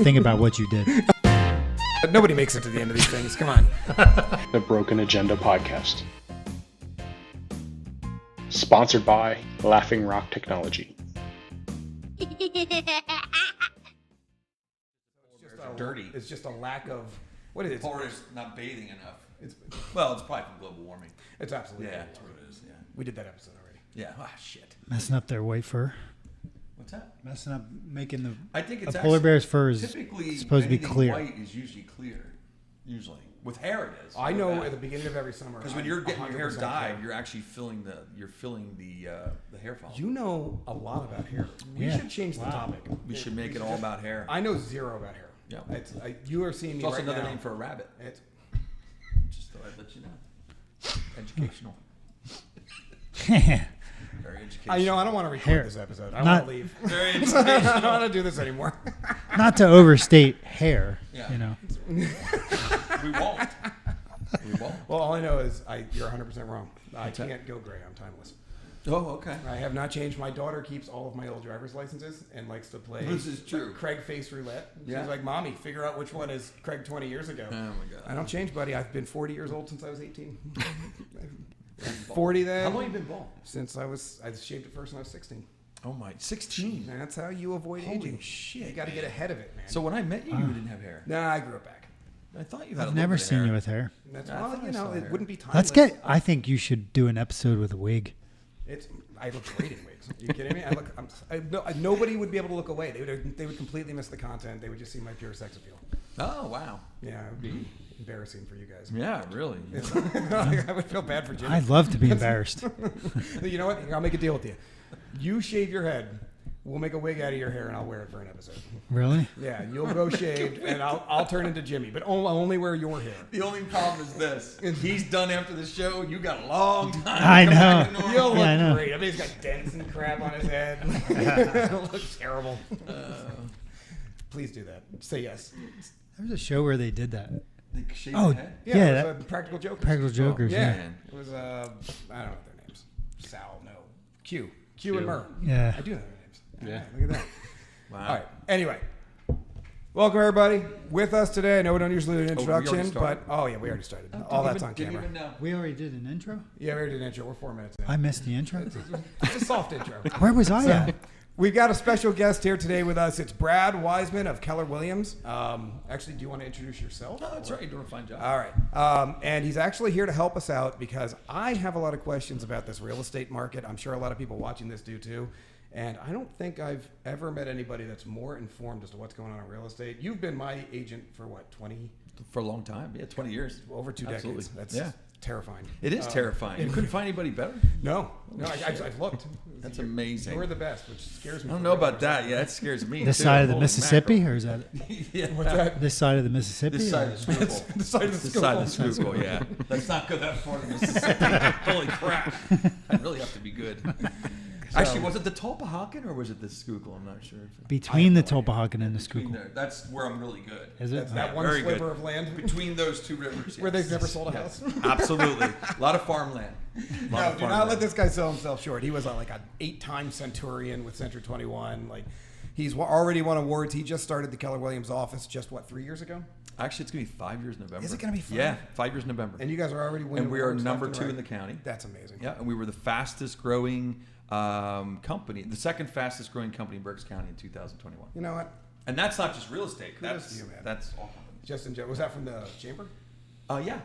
think about what you did. Nobody makes it to the end of these things. Come on. The Broken Agenda Podcast. Sponsored by Laughing Rock Technology. Dirty. It's just a lack of, what is it? Or is not bathing enough. It's Well, it's probably from global warming. it's absolutely. Yeah, that's what it is. Yeah. We did that episode already. Yeah. Ah, shit. Messing up their white fur. What's that? Messing up, making the I think it's a polar bear's fur is typically supposed to be anything clear. White is usually clear. Usually, with hair it is. I know at the beginning of every summer. Because when you're getting your hair 100% dyed, clear. you're actually filling the hair follicle. You know a lot about hair. We Yeah. should change the topic. We should make it all about hair. I know zero about hair. Yeah. You are seeing me It's also right another now. name for a rabbit. It's Just thought I'd let you know. Educational. Very educational. I don't want to record Hair. this episode. I Not- want to leave. Very I don't educational. want to do this anymore. Not to overstate hair, Yeah. you know. We won't. We won't. Well, all I know is you're 100% wrong. I can't go gray. I'm timeless. Oh, okay. I have not changed. My daughter keeps all of my old driver's licenses and likes to play. This is true. Craig face roulette. Yeah. She's like, "Mommy, figure out which one is Craig 20 years ago." Oh my god. I don't change, buddy. I've been 40 years old since I was 18. 40 then. How long have you been bald? Since I shaved it first when I was 16. Oh my, 16. That's how you avoid Holy aging. shit, You got to get ahead of it, man. So when I met you, you didn't have hair. Nah, I grew it back. I thought you had. I've a little never bit of seen hair. you with hair. That's I well, thought I you know, saw it hair. wouldn't be timeless. Let's get. I think you should do an episode with a wig. I look great in wigs. Are you kidding me? Nobody would be able to look away. They would completely miss the content. They would just see my pure sex appeal. Oh wow. Yeah, it would be embarrassing for you guys. Yeah, really. I would feel bad for Jimmy. I'd love to be embarrassed. You know what? I'll make a deal with you. You shave your head. We'll make a wig out of your hair, and I'll wear it for an episode. Really? Yeah, you'll go shaved, and I'll turn into Jimmy, but only wear your hair. The only problem is this: he's done after the show. You got a long time. I to come back to know. normal. You'll look Yeah, I know. great. I mean, he's got dents and crap on his head. It looks terrible. Please do that. Say yes. There was a show where they did that. They shave Oh, the head? Yeah, Yeah, it that- was Practical Jokers. Practical Jokers. Yeah, Yeah. it was. I don't know what their names. Sal, no. Q and Murr. Yeah. I do know their names. Yeah. Look at that. Wow. All right. Anyway, welcome everybody with us today. I know we don't usually do an we already introduction, started? but we already started. All that's on Didn't camera. even know. We already did an intro. Yeah, we already did an intro. We're 4 minutes in. I missed the intro. It's a soft intro. Where was I at? We've got a special guest here today with us. It's Brad Weisman of Keller Williams. Actually, do you want to introduce yourself? No, that's right. You're doing a fine job. All right. And he's actually here to help us out because I have a lot of questions about this real estate market. I'm sure a lot of people watching this do too. And I don't think I've ever met anybody that's more informed as to what's going on in real estate. You've been my agent for what, 20? For a long time. Yeah, 20 years. Over 2 Absolutely. decades. That's Yeah. terrifying. It is terrifying. You couldn't find anybody better? No, I've looked. That's amazing. You're the best, which scares me. I don't know about that. Yeah, that scares me. This too. side of the Holy Mississippi, mackerel. or is that Yeah. What's that? this side of the Mississippi? This side or- of the Schuylkill. The side of the This side of the Schuylkill. Schuylkill, yeah. Let's not go that far to Mississippi. Holy crap. I really have to be good. Actually, was it the Tulpahawken or was it the Schuylkill? I'm not sure. Between the Tulpahawken and the Between Schuylkill. there. That's where I'm really good. Is it? That's that one very sliver good. of land Between those two rivers. where yes. they've never sold a house. Absolutely. A lot of farmland. No, do not let this guy sell himself short. He was like an 8-time Centurion with Century 21. Like, he's already won awards. He just started the Keller Williams office just 3 years ago. Actually, it's going to be 5 years in November. Is it gonna be 5? Yeah, 5 years in November. And you guys are already winning. And we are awards number left 2 and in the right. county. That's amazing. Yeah, and we were the fastest growing company, the second fastest growing company in Berks County in 2021. You know what? And that's not just real estate. Kudos That's to you, man. that's all companies. Justin, was that from the chamber? Yeah.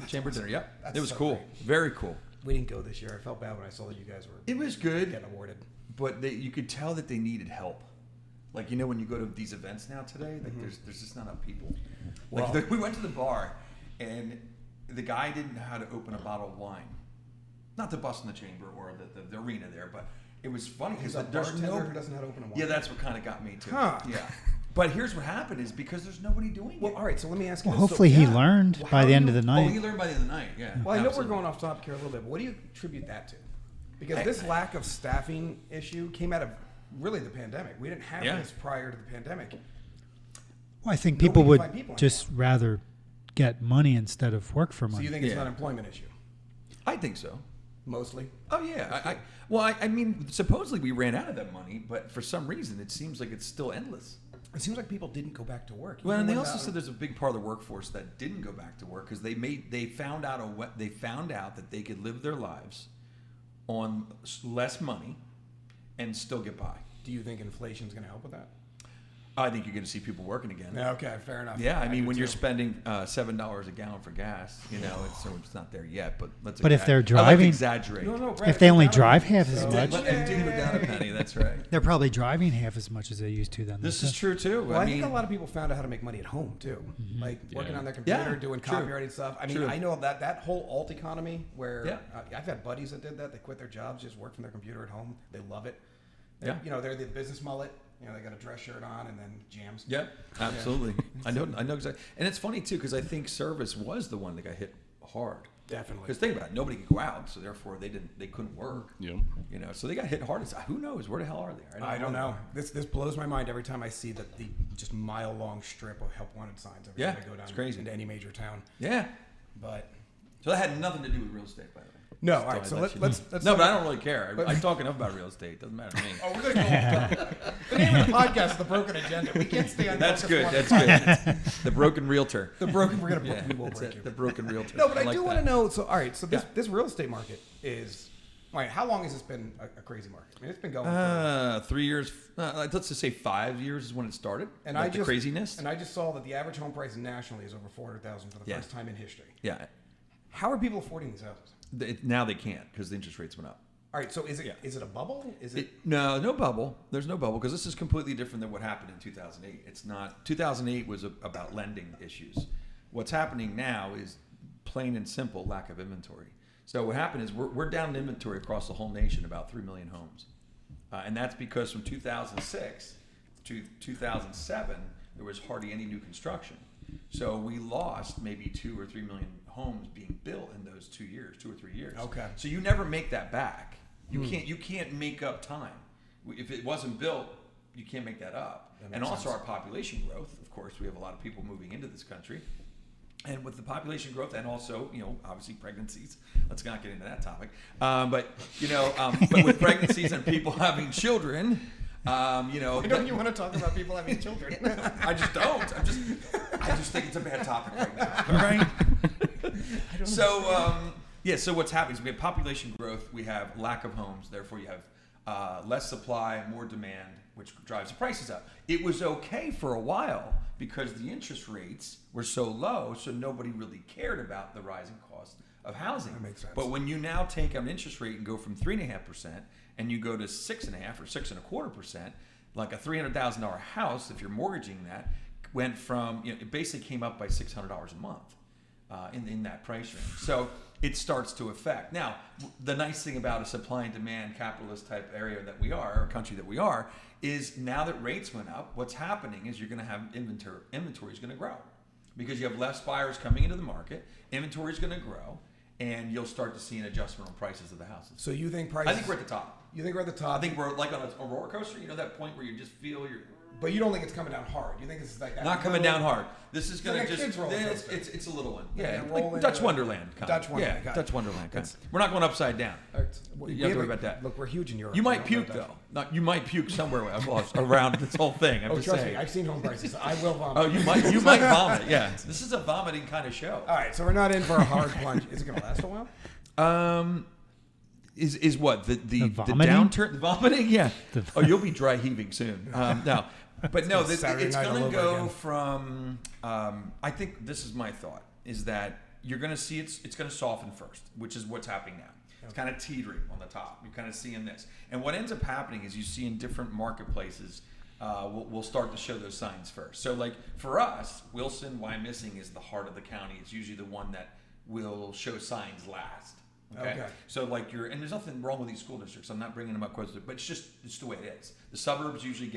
Chamber dinner. Yep. That's It was so cool. great. Very cool. We didn't go this year. I felt bad when I saw that you guys were It was good, getting awarded. but you could tell that they needed help. Like, you know, when you go to these events now today, like there's just not enough people. Like Well- we went to the bar, and the guy didn't know how to open a bottle of wine. Not to bust in the chamber or the arena there, but it was funny because He's a there's bartender no. who doesn't know how to open a wine. Yeah, that's what kind of got me too. Huh. Yeah. But here's what happened is because there's nobody doing Well, it. all right. So let me ask you. Well, this. hopefully So, he yeah. learned Well, by how the do end you- of the Oh, night. he learned by the end of the night. Yeah. Well, I know absolutely. we're going off topic here a little bit, but what do you attribute that to? Because this lack of staffing issue came out of really the pandemic. We didn't have Yeah. this prior to the pandemic. Well, I think Nobody people can would find people just rather get money instead of work for So money. you think it's Yeah. an unemployment issue, I think so. mostly? Oh yeah. I mean, supposedly we ran out of that money, but for some reason it seems like it's still endless. It seems like people didn't go back to work. Well, Even and they when also said there's a big part of the workforce that didn't go back to work because they found out that they could live their lives on less money and still get by. Do you think inflation's going to help with that? I think you're going to see people working again. Yeah, okay, fair enough. Yeah, I mean, do when you're too. spending $7 a gallon for gas, it's not there yet. But But if they're I like to driving- exaggerate. No, Brad, If they only down a drive penny. half as So- much. It did go down a penny. That's right. They're probably driving half as much as they used to then. This is true too. Well, I mean, think a lot of people found out how to make money at home too, like working Yeah. on their computer, Yeah, doing true. copywriting stuff. I mean, True. I know that whole alt economy where Yeah. I've had buddies that did that. They quit their jobs, just work from their computer at home. They love it. Yeah. They're the business mullet. They got a dress shirt on and then jams. Yeah, absolutely. I know exactly. And it's funny too because I think service was the one that got hit hard. Definitely. Because think about it, nobody could go out, so therefore they couldn't work. Yep. So they got hit hard. Who knows where the hell are they? I don't know. This blows my mind every time I see the just mile long strip of help wanted signs every Yeah, time I go down it's crazy. into any major town. Yeah. But So that had nothing to do with real estate, by the way. no, all right. I'd So let let's you know. let's No, talk- but I don't really care. I talk enough about real estate. Doesn't matter to me. Oh, we're gonna go. The name of the podcast is The Broken Agenda. We can't stay on. That's focus good. one- That's good. The broken realtor. The broken. We're gonna. Yeah, We will that's break it. you. The broken realtor. No, but I like do that. want to know. So, all right. So Yeah. this real estate market is. Wait, how long has this been a crazy market? I mean, it's been going. 3 years. Let's just say 5 years is when it started. and like I the just craziness. And I just saw that the average home price nationally is over $400,000 for the Yeah. first time in history. Yeah. How are people affording these houses? Now they can't because the interest rates went up. All right. So is it Yeah. is it a bubble? Is it? No bubble. There's no bubble because this is completely different than what happened in 2008. It's not. 2008 was about lending issues. What's happening now is plain and simple lack of inventory. So what happened is we're down in inventory across the whole nation about 3 million homes, and that's because from 2006 to 2007 there was hardly any new construction. So we lost maybe 2 or 3 million homes being built in those 2 years, 2 or 3 years. Okay. So you never make that back. You can't make up time. If it wasn't built, you can't make that up. That And makes also sense. our population growth. Of course, we have a lot of people moving into this country. And with the population growth and also, obviously pregnancies, let's not get into that topic. But with pregnancies and people having children, I know you want to talk about people having children. I just don't. I just think it's a bad topic right now. All right. So what's happening is we have population growth, we have lack of homes, therefore you have less supply, more demand, which drives the prices up. It was okay for a while because the interest rates were so low, so nobody really cared about the rising cost of housing. That makes sense. But when you now take an interest rate and go from 3.5% and you go to 6.5% or 6.25%, like a $300,000 house, if you're mortgaging that, went from it basically came up by $600 a month in that price range. So it starts to affect. Now, the nice thing about a supply and demand capitalist type area that we are, or country that we are, is now that rates went up, what's happening is you're going to have inventory is going to grow because you have less buyers coming into the market. Inventory is going to grow, and you'll start to see an adjustment on prices of the houses. So you think prices? I think we're at the top. You think we're at the top? I think we're like on a roller coaster. That point where you just feel you're. But you don't think it's coming down hard. You think it's like that Not coming little- down hard. This is going like to a just. kid's roller coaster. It's a little one. Yeah, Yeah, roll like Dutch into- Wonderland. Kind Dutch of. Wonderland, Yeah, got Dutch it. Wonderland. Kind That's- of. We're not going upside down. All right, You don't have to worry about that. Look, we're huge in Europe. You We might don't puke know though. Dutch. You might puke somewhere around this whole thing. I'm Oh, just trust saying. me, I've seen home prices. I will vomit. Oh, you might vomit. Yeah, this is a vomiting kind of show. All right, so we're not in for a hard plunge. Is it going to last a while? Is what the vomiting? downturn? The vomiting? Yeah. Oh, you'll be dry heaving soon. No, but no, Saturday it's night going all to over go again. from. I think this is my thought: is that you're going to see it's going to soften first, which is what's happening now. It's kind of teetering on the top. You're kind of seeing this, and what ends up happening is you see in different marketplaces. We'll start to show those signs first. So, like for us, Wilson, Wiseman is the heart of the county. It's usually the one that will show signs last. Okay. So like and there's nothing wrong with these school districts. I'm not bringing them up questions, but it's the way it is. The suburbs usually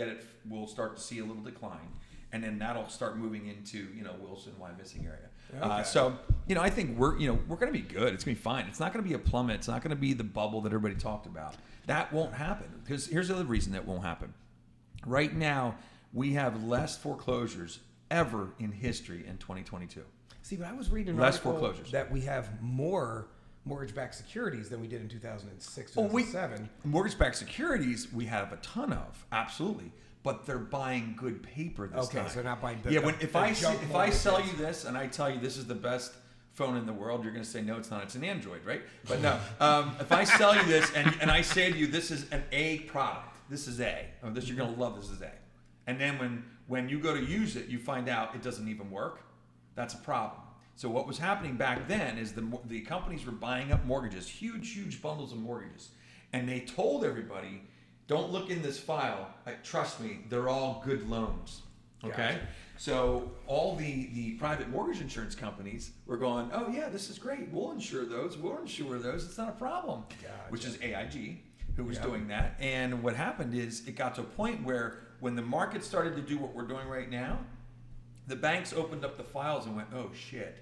we'll start to see a little decline, and then that'll start moving into Wilson, Wiseman area. Okay. So I think we're going to be good. It's going to be fine. It's not going to be a plummet. It's not going to be the bubble that everybody talked about. That won't happen because here's the other reason that won't happen. Right now, we have less foreclosures ever in history in 2022. See, but I was reading an Less article foreclosures. that we have more mortgage-backed securities than we did in 2006, Oh, 2007. mortgage-backed securities we have a ton of, absolutely. but they're buying good paper this time. Okay, so they're not buying. If I sell you this and I tell you this is the best phone in the world, you're going to say no, it's not. It's an Android, right? But no, if I sell you this and I say to you this is an A product, this is A, or this you're going to love, this is A, and then when you go to use it, you find out it doesn't even work. That's a problem. So what was happening back then is the companies were buying up mortgages, huge bundles of mortgages, and they told everybody, don't look in this file. Trust me, they're all good loans. Okay? Gotcha. So all the private mortgage insurance companies were going, oh yeah, this is great. We'll insure those. It's not a problem. Gotcha. Which is AIG who was doing that. And what happened is it got to a point where when the market started to do what we're doing right now, the banks opened up the files and went, oh shit.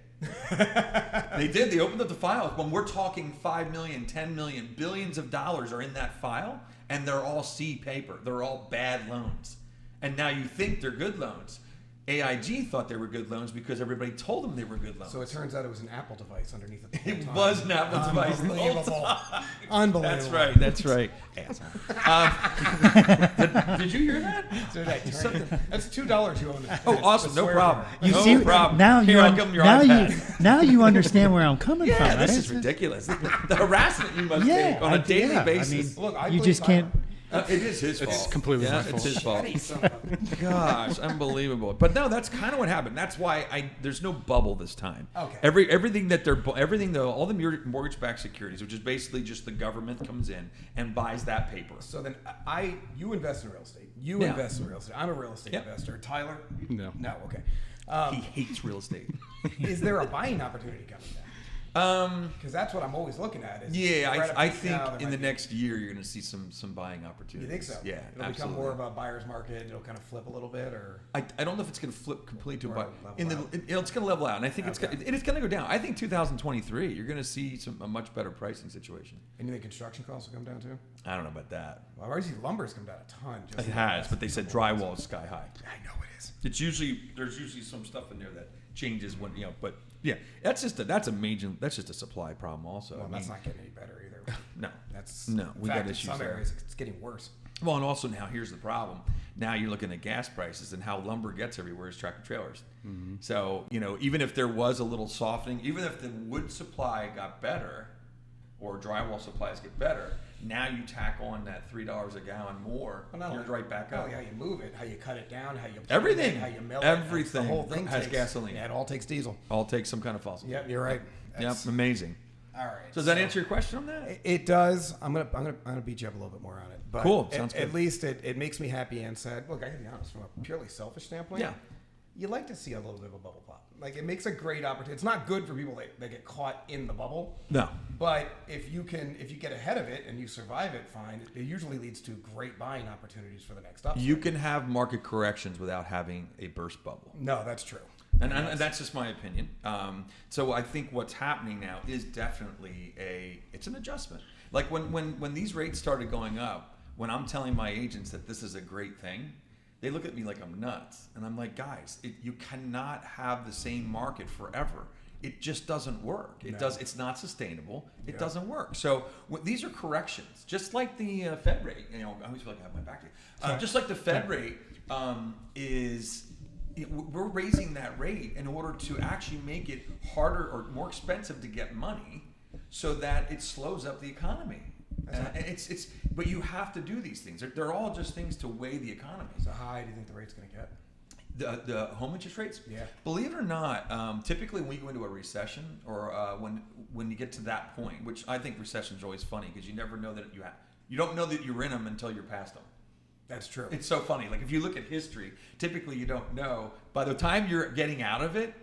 They did. They opened up the files. When we're talking 5 million, 10 million, billions of dollars are in that file, and they're all C paper. They're all bad loans. And now you think they're good loans. AIG thought they were good loans because everybody told them they were good loans. So it turns out it was an Apple device underneath it. The whole It time. was an Apple device the whole Unbelievable. time. Unbelievable. That's right. Asshole. Did you hear that? So that's $2 you own. Oh, awesome. No problem. You no see, problem. now you Here, I'll give 'em your iPad. now you understand where I'm coming Yeah, from. this right? is ridiculous. The harassment you must Yeah, take on a daily yeah. basis. I mean, Look, I you believe just can't. Tyler. It is his fault. It's completely my fault. It's his fault. Shitty son of a- Gosh, unbelievable. But no, that's kind of what happened. That's why there's no bubble this time. Okay. All the mortgage-backed securities, which is basically just the government comes in and buys that paper. So then you invest in real estate. You Yeah. invest in real estate. I'm a real estate Yep. investor. Tyler? No. No, okay. He hates real estate. Is there a buying opportunity coming down? Because that's what I'm always looking at. Is Yeah, we're at a I peak think now, there in might the be- next year you're going to see some buying You opportunities. think so? Yeah, It'll absolutely. become more of a buyer's market. It'll kind of flip a little bit, or I don't know if it's going to flip completely to Or buy. level out. It's going to level out, and I think Okay. it's going to go down. I think 2023 you're going to see a much better pricing situation. and you think construction costs will come down too? I don't know about that. Well, I've already seen lumber's come down a ton. Just It in the has, last but they said couple months. drywall is sky high. I know it is. There's usually some stuff in there that changes when but yeah, that's just a supply problem also. Well, I that's mean, not getting any better either. no. That's No, we in fact, got in issues some there. areas it's getting worse. Well, and also now here's the problem. Now you're looking at gas prices and how lumber gets everywhere is tractor trailers. Mm-hmm. So even if there was a little softening, even if the wood supply got better, or drywall supplies get better, now you tack on that $3 a gallon more, Well, not you're only- right back not up. only how you move it, how you cut it down, how you plane Everything. it, how you mill it, Everything the whole thing has takes, gasoline. Yeah, it all takes diesel. I'll take some kind of fossil. Yep, you're right. Yep, That's- amazing. All right. So does that answer your question on that? It does. I'm gonna beat you up a little bit more on it. But Cool, sounds good. At least it makes me happy and sad. Look, I can be honest, from a purely selfish standpoint. Yeah. You like to see a little bit of a bubble pop. Like, it makes a great opportunity. It's not good for people that get caught in the bubble. No. But if you get ahead of it and you survive it, fine. It usually leads to great buying opportunities for the next upswing. You can have market corrections without having a burst bubble. No, that's true. And that's just my opinion. So I think what's happening now is definitely it's an adjustment. Like when these rates started going up, when I'm telling my agents that this is a great thing, they look at me like I'm nuts. And I'm like, guys, you cannot have the same market forever. It just doesn't work. It's not sustainable. It doesn't work. So these are corrections, just like the Fed rate. I always feel like I have my back to you. Just like the Fed rate we're raising that rate in order to actually make it harder or more expensive to get money, so that it slows up the economy. But you have to do these things. They're all just things to weigh the economy. So how high do you think the rate's going to get? The home interest rates? Yeah. Believe it or not, typically when you go into a recession or when you get to that point, which I think recessions are always funny because you never know that you don't know that you're in them until you're past them. That's true. It's so funny. Like if you look at history, typically you don't know. By the time you're getting out of it,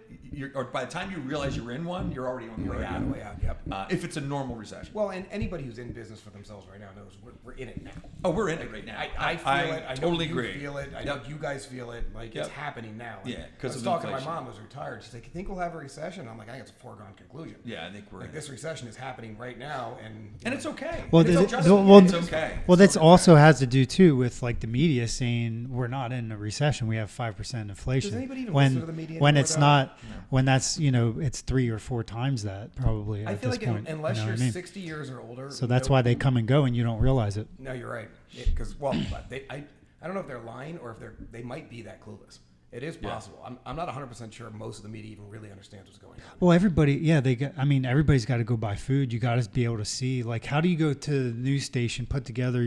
or by the time you realize you're in one, you're already on the way out. Way out. Yep. If it's a normal recession. Well, and anybody who's in business for themselves right now knows we're in it now. Oh, we're in it right now. I feel it. I know totally you agree. feel it. I know you guys feel it. Like Yep. it's happening now. Yeah, I 'cause was of talking to my inflation. mom who's retired. She's like, "You think we'll have a recession?" I'm like, "I think it's a foregone conclusion." Yeah, I think we're Like in this it. recession is happening right now, and And it's okay. Well, It's does okay. it- well, It's okay. Well, that's also has to do too with like the media saying we're not in a recession. We have 5% inflation. Does anybody even when listen to the media when anymore, it's though? not when that's it's 3 or 4 times that probably I at feel this like point. unless you know you're what I mean? 60 years or older, So that's why they come and go and you don't realize it. No, you're right. Because I I don't know if they're lying or if they might be that clueless. It is possible. I'm not 100% sure most of the media even really understands what's going on. Well, everybody, everybody's got to go buy food. You got to be able to see, like, how do you go to the news station, put together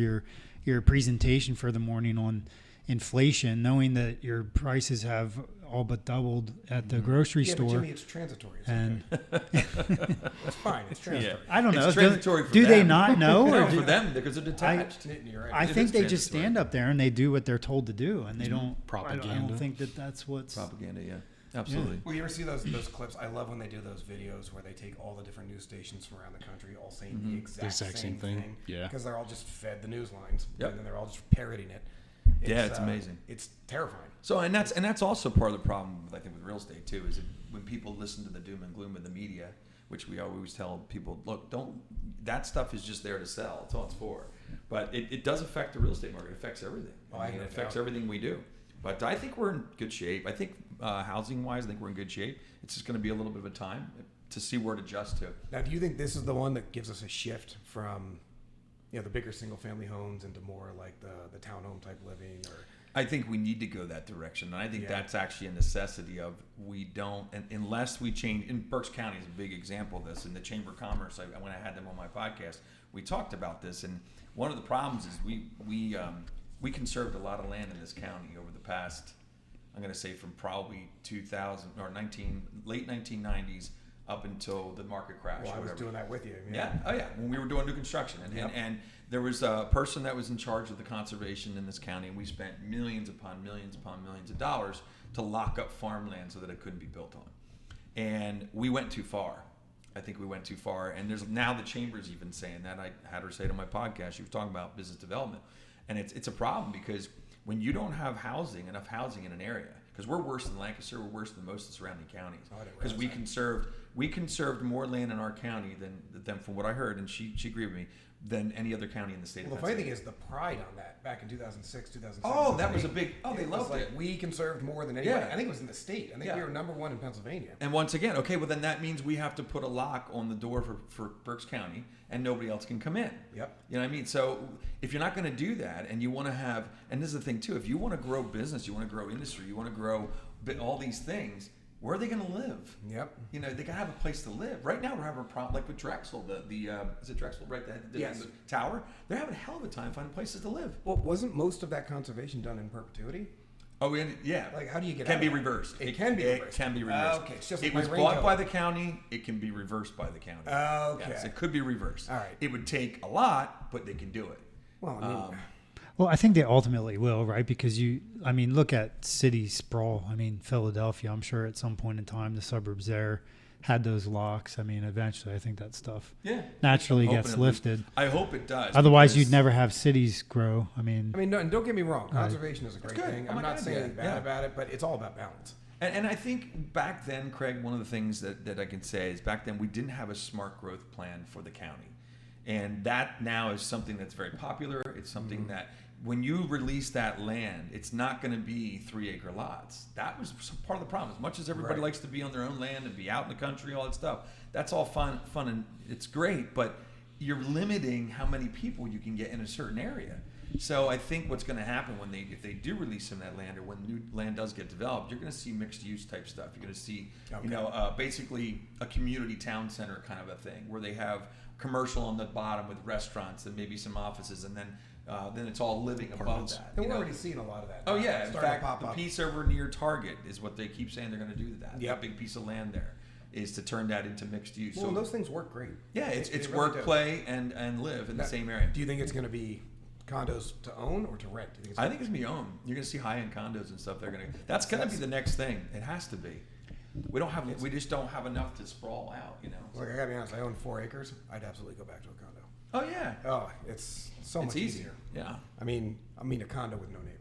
your presentation for the morning on inflation, knowing that your prices have all but doubled at the grocery store? But Jimmy, it's transitory. It's And it's fine. It's transitory. I don't know. It's transitory for do them. they not know? No, or for them because they're detached. You're right. I It think is they just transitory. stand up there and they do what they're told to do, and they don't. I Propaganda. don't think that that's what's. Propaganda, yeah, absolutely. Well, you ever see those clips? I love when they do those videos where they take all the different news stations from around the country, all saying the exact same thing. Yeah. Because they're all just fed the news lines, Yep. and then they're all just parroting it. It's amazing. It's terrifying. So and that's also part of the problem I think with real estate too is that when people listen to the doom and gloom of the media, which we always tell people, look, don't, that stuff is just there to sell. That's all it's for. But it does affect the real estate market. It affects everything. It affects everything we do. But I think we're in good shape. I think housing wise, I think we're in good shape. It's just going to be a little bit of a time to see where to adjust to. Now, do you think this is the one that gives us a shift from, the bigger single family homes into more like the townhome type living? Or I think we need to go that direction, and I think that's actually a necessity of we don't, and unless we change. In Berks County is a big example of this. In the Chamber of Commerce, when I had them on my podcast, we talked about this, and one of the problems is we conserved a lot of land in this county over the past, I'm going to say from probably 2000 or late 1990s up until the market crash. well, I or was whatever. doing that with you. Yeah. Oh, yeah. When we were doing new construction, and there was a person that was in charge of the conservation in this county, and we spent millions upon millions upon millions of dollars to lock up farmland so that it couldn't be built on. And we went too far. I think we went too far. And there's now the chamber's even saying that. I had her say it on my podcast. She was talking about business development, and it's a problem because when you don't have enough housing in an area, because we're worse than Lancaster, we're worse than most of the surrounding counties, because we conserved more land in our county than from what I heard, and she agreed with me, than any other county in the state. Well, of the funny Pennsylvania. thing is the pride on that back in 2006, 2007. Oh, that was a big. Oh, they it was loved like it. we conserved more than anybody. Yeah. I think it was in the state. I think Yeah. we were number one in Pennsylvania. And once again, okay, well then that means we have to put a lock on the door for Berks County, and nobody else can come in. Yep. You know what I mean? So if you're not going to do that, and you want to have, and this is the thing too, if you want to grow business, you want to grow industry, you want to grow all these things, where are they going to live? Yep. You know, they got to have a place to live. Right now, we're having a problem, like with Drexel, is it Drexel, right? Yes. The tower. They're having a hell of a time finding places to live. Well, wasn't most of that conservation done in perpetuity? Oh, and yeah. Like, how do you get? Can out be of that? reversed. It can be reversed. It can be reversed. Okay, it's just it like was my bought raincoat. by the county. It can be reversed by the county. Okay. Yes, it could be reversed. All right. It would take a lot, but they can do it. Well, I mean, Well, I think they ultimately will, right? Because look at city sprawl. Philadelphia, I'm sure at some point in time, the suburbs there had those locks. Eventually, I think that stuff naturally I'm gets hoping it lifted. I hope it does. Otherwise, because- you'd never have cities grow. no, and don't get me wrong. Conservation is a great good. thing. Oh I'm my not God, saying yeah, anything bad yeah. about it, but it's all about balance. And I think back then, Craig, one of the things that I can say is back then we didn't have a smart growth plan for the county. And that now is something that's very popular. It's something that when you release that land, it's not going to be 3-acre lots. That was part of the problem. As much as everybody Right. likes to be on their own land and be out in the country, all that stuff, that's all fun and it's great, but you're limiting how many people you can get in a certain area. So I think what's going to happen if they do release some of that land, or when new land does get developed, you're going to see mixed use type stuff. You're going to see, basically a community town center kind of a thing where they have commercial on the bottom with restaurants and maybe some offices, and then it's all living above that. And you we're know? already seeing a lot of that. Oh now. yeah, It's in starting to fact, pop the up. piece over near Target is what they keep saying they're going to do to that. Yep. That big piece of land there is to turn that into mixed use. Well, those things work great. yeah, it's They really work, do. play, and live in Now, the same area. Do you think it's going to be condos to own or to rent? Do you think it's I think it's gonna be owned. You're gonna see high-end condos and stuff. That's gonna be the next thing. It has to be. We just don't have enough to sprawl out. Like, I gotta be honest, I own 4 acres. I'd absolutely go back to a condo. Oh yeah. Oh, it's so It's much easier. easier. Yeah. I mean a condo with no neighbors.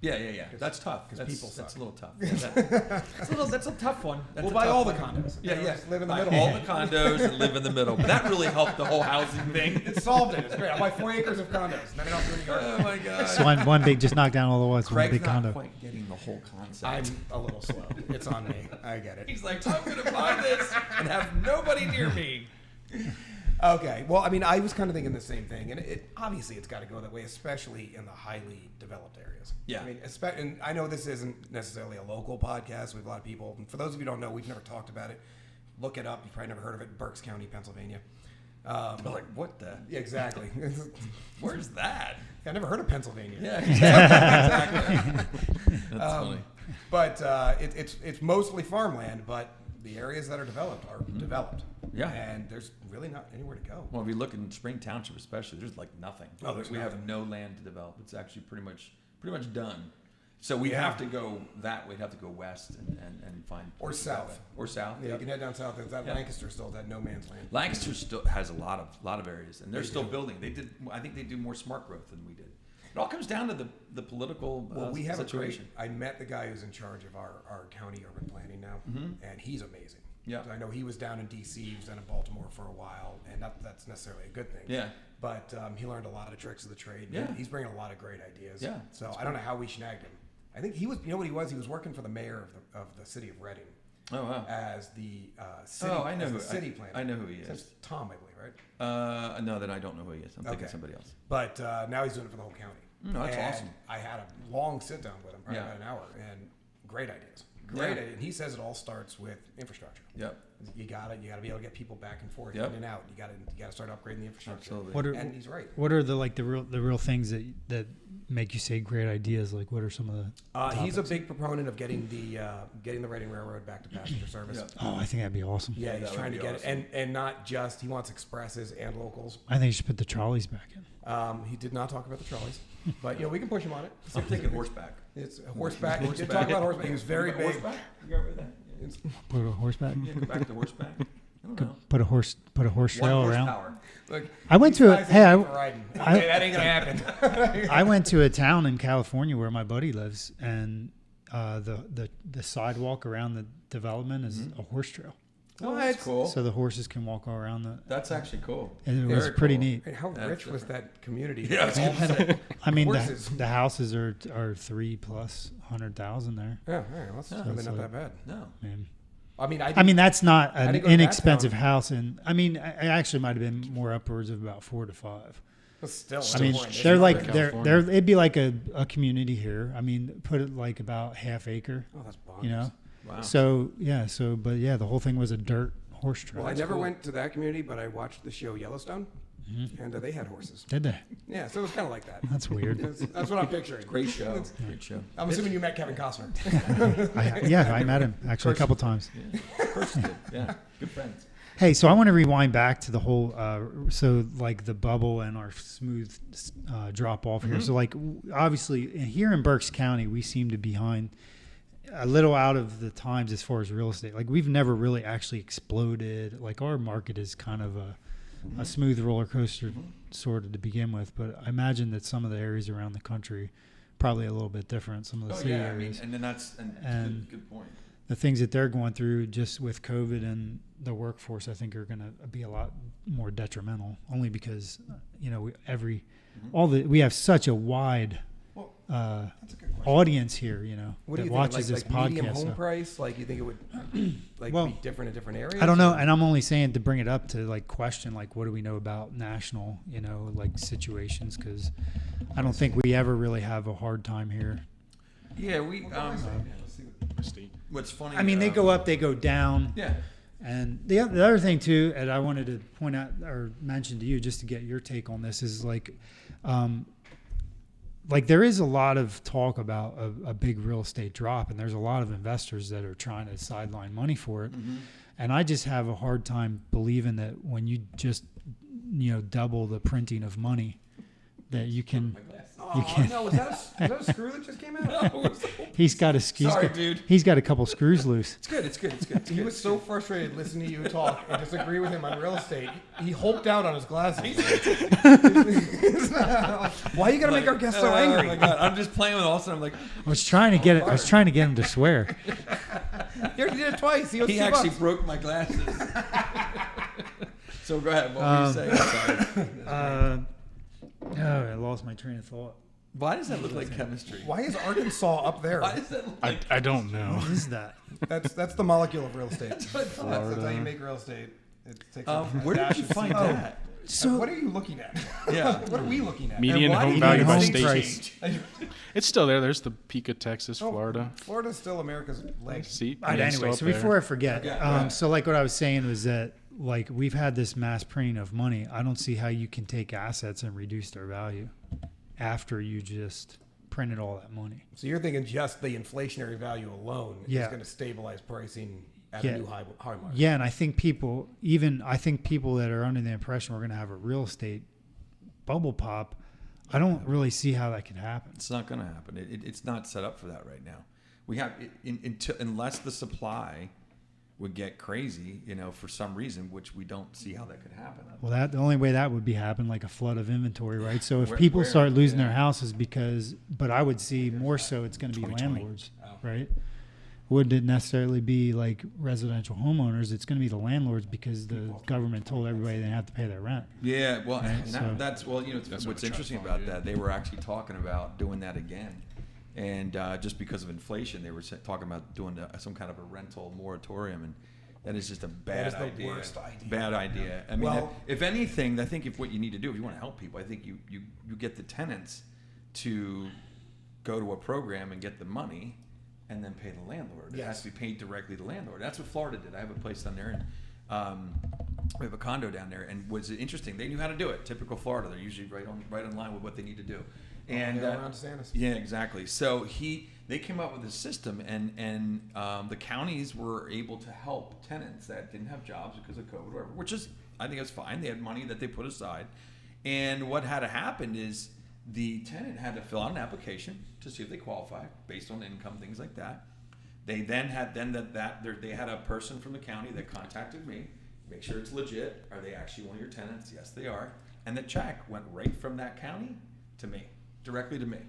Yeah. That's tough. 'cause That's, people that's suck. a little tough. That's a tough one. That's We'll a buy tough all the one. condos. Yeah. Just live in the Buy middle. all the condos and live in the middle. But that really helped the whole housing thing. It solved it. It's great. I'll buy 4 acres of condos. And then I don't have to do any Oh yard. my god. So one big, just knock down all the walls. One Craig's big not condo. quite getting the whole concept. I'm a little slow. It's on me. I get it. He's like, I'm gonna buy this and have nobody near me. Okay. Well, I mean, I was kind of thinking the same thing, and obviously it's got to go that way, especially in the highly developed areas. Yeah. I mean, and I know this isn't necessarily a local podcast. We have a lot of people. And for those of you who don't know, we've never talked about it. Look it up. You've probably never heard of it. Berks County, Pennsylvania. I'm like, what the? Yeah, exactly. Where's that? I never heard of Pennsylvania. Yeah, exactly. That's funny. But it's mostly farmland, but the areas that are developed are developed. Yeah. And there's really not anywhere to go. Well, if you look in Spring Township, especially, there's like nothing. Oh, there's we nothing. have no land to develop. It's actually pretty much done. So we have to go that way. We'd have to go west and find Or south. or south. Yeah, Yep. you can head down south. There's that Lancaster still, that no man's land. Lancaster still has a lot of areas, and they're They still do. building. I think they do more smart growth than we did. It all comes down to the political Well, we have situation. I met the guy who's in charge of our county urban planning now, and he's amazing. Yeah. So I know he was down in D.C., he was down in Baltimore for a while, and that's necessarily a good thing. Yeah. But he learned a lot of tricks of the trade. Yeah. He's bringing a lot of great ideas. Yeah, So I don't know how we snagged him. I think he was, you know what he was? He was working for the mayor of the city of Reading Oh wow. as the city, Oh, I know as who the city planner. I know who he is. It's Tom, I believe, right? No, then I don't know who he is. I'm thinking Okay. somebody else. But now he's doing it for the whole county. No, that's And awesome. I had a long sit down with him, probably Yeah. about an hour, and great ideas. Great Yeah. idea. And he says it all starts with infrastructure. Yep. You gotta be able to get people back and forth, Yep. in and out. You gotta start upgrading the infrastructure. Absolutely. What are And he's right. what are the real things that make you say great ideas? Like what are some of the He's a topics? big proponent of getting the Reading Railroad back to passenger service. Yeah. Oh, I think that'd be awesome. Yeah, that he's would trying to be get awesome. it, and not just he wants expresses and locals. I think you should put the trolleys back in. He did not talk about the trolleys, but we can push him on it. I'm thinking horseback. It's horseback. He did talk about horseback. He was very big. Horseback? You got rid of that? It's- Put a horseback. Yeah, go back to horseback. I don't know. Put a horse trail One around. horsepower. Look, I went these to a guys hey ain't I, made for riding. I- Okay, that ain't gonna happen. I went to a town in California where my buddy lives, and the sidewalk around the development is a horse trail, Oh, that's cool. so the horses can walk all around the. That's actually cool. And it was Very pretty cool. neat. Hey, how That's rich was different. that community? Yeah, I was gonna say. I mean, Horses. the houses are 3 plus 100,000 there. Yeah, all right, well, that's Yeah, really that's not like- that bad. No. Man. I mean, That's not I an didn't go to that inexpensive town. house, and I mean, I actually might have been more upwards of about 4 to 5. but still, I mean, it's they're not like bad. they're it'd be like a community here. I mean, put it like about half acre, Oh, that's bonkers. you know. Wow. So but the whole thing was a dirt horse trail. Well, I that's never cool. went to that community, but I watched the show Yellowstone, Mm-hmm. and they had horses. Did they? Yeah, so it was kind of like that. That's weird. That's what I'm picturing. Great show. Great show. I'm assuming you met Kevin Costner. I met him actually a couple times. Yeah. Of course you did. Yeah. Good friends. Hey, so I want to rewind back to the whole, so like the bubble and our smooth drop off here. So like obviously here in Berks County, we seem to be behind a little out of the times as far as real estate. Like we've never really actually exploded. Like our market is kind of a smooth roller coaster sort of to begin with. But I imagine that some of the areas around the country probably a little bit different. Some of the Oh city yeah. I mean, areas. and then that's And- good point. The things that they're going through just with COVID and the workforce, I think are going to be a lot more detrimental only because, we have such a wide Well, that's a good question. audience here, What do that you watches think? this Like medium podcast. home so- price? Like you think it would Well, be different in different areas? I don't know. or- And I'm only saying to bring it up to like question, like, what do we know about national, like situations? Cause I don't think we ever really have a hard time here. Yeah, we. Let's see what- What's funny? I mean, they go up, they go down. Yeah. And the other thing too, and I wanted to point out or mention to you just to get your take on this is like there is a lot of talk about a big real estate drop, and there's a lot of investors that are trying to sideline money for it. And I just have a hard time believing that when you just double the printing of money, that you can. Oh, no, was that a screw that just came out? He's got Sorry, dude. He's got a couple screws loose. It's good. It's good. It's good. It's He good. was so frustrated listening to you talk and disagree with him on real estate. He hulked out on his glasses. Why you gotta make our guests so Oh angry? my god! I'm just playing with Austin. I'm like, I was trying to get him to swear. You already did it twice. He owes he $2. actually broke my glasses. So go ahead. What were you saying? Sorry. I lost my train of thought. Why does that look like chemistry? Why is Arkansas up there? Why does that look like? I don't know. What is that? That's the molecule of real estate. That's how you make real estate. It takes Where did you find that? So what are you looking at? Yeah. What are we looking at? Median why home did value median by home state. price. It's still there. There's the peak of Texas, Florida. Florida's still America's leg. See, All right, yeah, still anyway, up so there. before I forget, Yeah, go ahead. so like what I was saying was that like we've had this mass printing of money. I don't see how you can take assets and reduce their value after you just printed all that money. So you're thinking just the inflationary value alone is Yeah. going to stabilize pricing at Yeah. a new high mark. Yeah, and I think people that are under the impression we're going to have a real estate bubble pop, I don't really see how that could happen. It's not going to happen. It's not set up for that right now. We have unless the supply would get crazy, for some reason, which we don't see how that could happen. Well, the only way that would be happen like a flood of inventory, right? So if Where- people where- start losing yeah. their houses but I would see more so it's going to be 2020. landlords, right? Wouldn't it necessarily be like residential homeowners? It's going to be the landlords because the government told everybody they have to pay their rent. Yeah, well, Right, and so- that's That's what's what they're interesting trying to about do. that. They were actually talking about doing that again, and just because of inflation, they were talking about doing some kind of a rental moratorium, and that is just a bad is the idea. worst idea. Bad idea. I mean, Well- if anything, I think if what you need to do, if you want to help people, I think you get the tenants to go to a program and get the money, and then pay the landlord. It has Yes. to be paid directly to the landlord. That's what Florida did. I have a place down there, and we have a condo down there. And was it interesting? They knew how to do it. Typical Florida. They're usually right in line with what they need to do. And Yeah, around DeSantis. yeah, exactly. So they came up with a system, and the counties were able to help tenants that didn't have jobs because of COVID, or whatever. Which is, I think, it's fine. They had money that they put aside, and what had to happen is the tenant had to fill out an application to see if they qualify based on income, things like that. They then had they had a person from the county that contacted me, make sure it's legit. Are they actually one of your tenants? Yes, they are. And the check went right from that county to me, directly to me.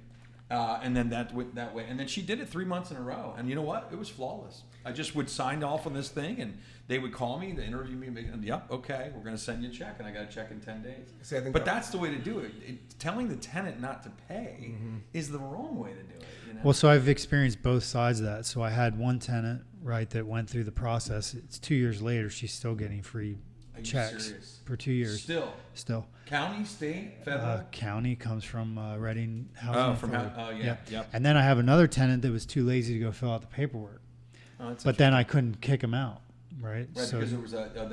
And then that went that way. And then she did it 3 months in a row. And you know what? It was flawless. I just would sign off on this thing, and they would call me, they interview me, and yep, okay, we're going to send you a check, and I got a check in 10 days. See, I think But that's the way to do it. Telling the tenant not to pay is the wrong way to do it. Well, so I've experienced both sides of that. So I had one tenant, right, that went through the process. It's 2 years later, she's still getting free Are you checks serious? for 2 years. Still. County, state, federal? County comes from Reading Housing Oh, from Authority. yeah. Yep. And then I have another tenant that was too lazy to go fill out the paperwork. Oh, that's But then I couldn't kick him out, right? right, So because there was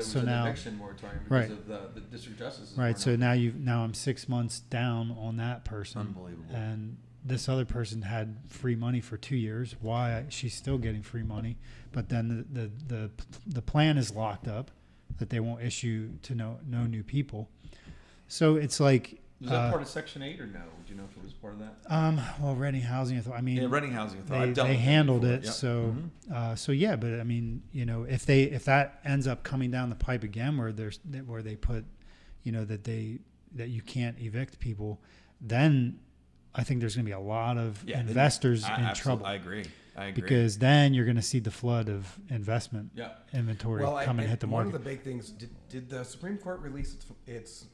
so an now- eviction moratorium because Right. of the district justices. right. weren't So up. now I'm 6 months down on that person. Unbelievable. And this other person had free money for 2 years. Why? She's still getting free money, but then the plan is locked up that they won't issue to no new people. So it's like Was that part of Section 8 or no? Do you know if it was part of that? well, Reading Housing Authority. I mean, Yeah, Reading Housing Authority. they, I've dealt they with them handled before. it. Yep. So Mhm. so yeah, but I mean, if that ends up coming down the pipe again, where they put, that you can't evict people, then I think there's going to be a lot of Yeah, investors I- in absolutely. trouble. I agree. Because then you're going to see the flood of investment Yeah. inventory come and hit the one market. of the big things, did the Supreme Court release its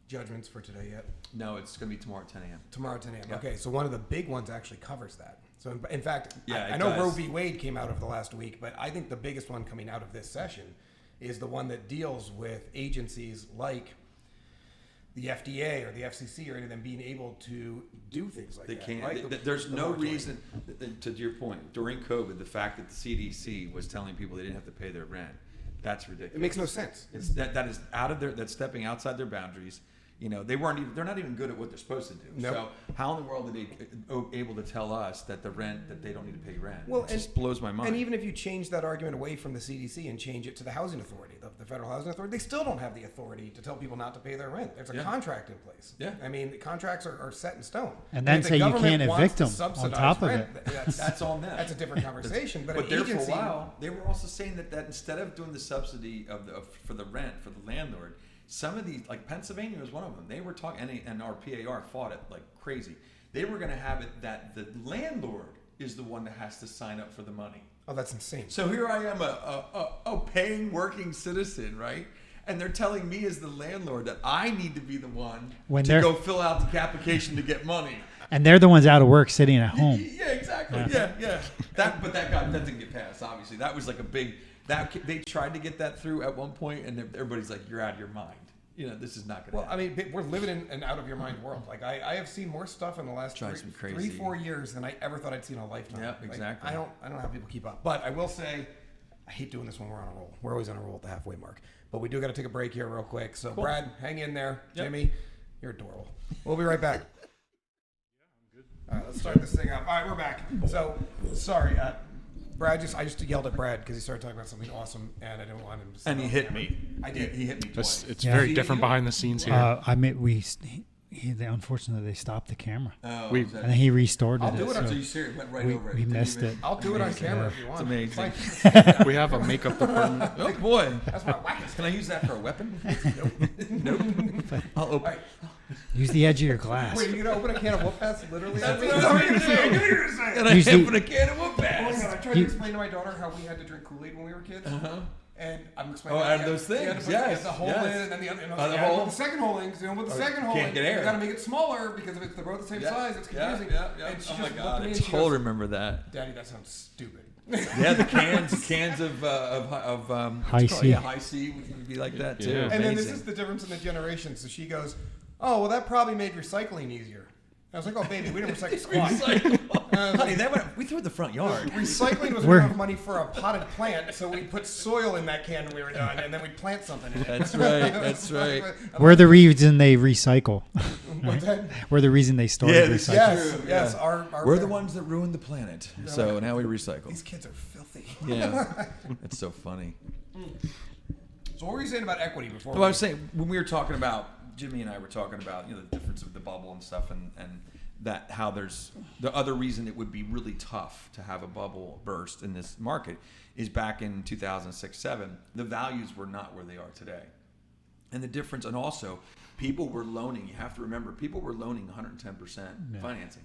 judgments for today yet? No, it's going to be tomorrow at 10 a.m. Tomorrow at 10 a.m. Yeah. Okay, so one of the big ones actually covers that. So in fact, Yeah, I it know does. Roe v. Wade came out of the last week, but I think the biggest one coming out of this session is the one that deals with agencies like the FDA or the FCC or any of them being able to do things like They that. can't. right? There's The no moratorium. reason. To your point, during COVID, the fact that the CDC was telling people they didn't have to pay their rent, that's ridiculous. It makes no sense. It's that is out of that's stepping outside their boundaries. They're not even good at what they're supposed to do. Nope. So how in the world are they able to tell us that that they don't need to pay rent? Well, it just blows my mind. And even if you change that argument away from the CDC and change it to the Housing Authority, the Federal Housing Authority, they still don't have the authority to tell people not to pay their rent. There's a Yeah. contract in place. Yeah. I mean, the contracts are set in stone. And then if the say you government can't wants evict to them on subsidize top of rent, it. That's on them. That's a different conversation. But an there agency, for a while, they were also saying that instead of doing the subsidy for the rent for the landlord, some of these, like Pennsylvania was one of them. They were talking, and our PAR fought it like crazy. They were going to have it that the landlord is the one that has to sign up for the money. oh, that's insane. So here I am, a paying working citizen, right? And they're telling me as the landlord that I need to be the one When to they're- go fill out the application to get money. And they're the ones out of work sitting at home. Yeah, exactly. Yeah. That didn't get passed. Obviously, that was like a big. They tried to get that through at one point, and everybody's like, "You're out of your mind. This is not going to Well, happen." I mean, we're living in an out of your mind world. Like I have seen more stuff in the last Drives me crazy. 3-4 years than I ever thought I'd seen in a lifetime. Yep, Like, exactly. I don't know how people keep up. But I will say, I hate doing this when we're on a roll. We're always on a roll at the halfway mark. But we do got to take a break here real quick. So Brad, hang in there. Yep. Jimmy, you're adorable. We'll be right back. All right, let's start this thing up. All right, we're back. So, sorry, Brad. I just yelled at Brad because he started talking about something awesome, and I didn't want him to. Say And he hit me. I did. He hit me twice. It's Yeah. very See, different you- behind the scenes here. Unfortunately, they stopped the camera, We- is that- and then he restarted I'll do it. it So So you serious? Went right we, over it. we Didn't missed even- it. I'll do it on camera if you want. It's amazing. Fine. we have a makeup department. Oh boy. That's my wackest. Can I use that for a weapon? Nope. I'll All open. right. Use the edge of your glass. Wait, are you gonna open a can of whoop ass? Literally? That's what I was going to say. And I Usually- open a can of whoop Oh my ass. God, I tried to explain to my daughter how we had to drink Kool-Aid when we were kids. Uh-huh. And I'm explaining. Oh, out of those you had to things, put yes, the hole yes. in, and then the other. And I was Other like, yeah, hole? with the second hole in, because with the second hole can't in, get air. you got to make it smaller because if it's they're both the same Yeah, size, it's yeah, confusing. yeah. And she Oh just my looked God, at me I and she totally goes, remember that. "Daddy, that sounds stupid." Yeah, the cans of High what's it called? C. Yeah, high C would be like that too. Yeah. And then this Amazing. is the difference in the generation. So she goes, "Oh, well, that probably made recycling easier." I was like, "Oh, baby, we didn't recycle squat." Honey, we threw it in the front yard. Recycling was We're- enough money for a potted plant, so we put soil in that can when we were done, and then we'd plant something in it. That's right. That's right. We're the reason they recycle. What's that? We're the reason they started Yeah, this- recycling. Yes, True, yes. yeah. Our We're the ones that ruined the planet, so now we These recycle. kids are filthy. Yeah, it's so funny. So what were you saying about equity before? Well, I was saying when we were talking about Jimmy and I were talking about the difference of the bubble and stuff, and that how there's the other reason it would be really tough to have a bubble burst in this market is back in 2006-07 the values were not where they are today, and the difference, and also people were loaning. You have to remember, people were loaning 110% financing,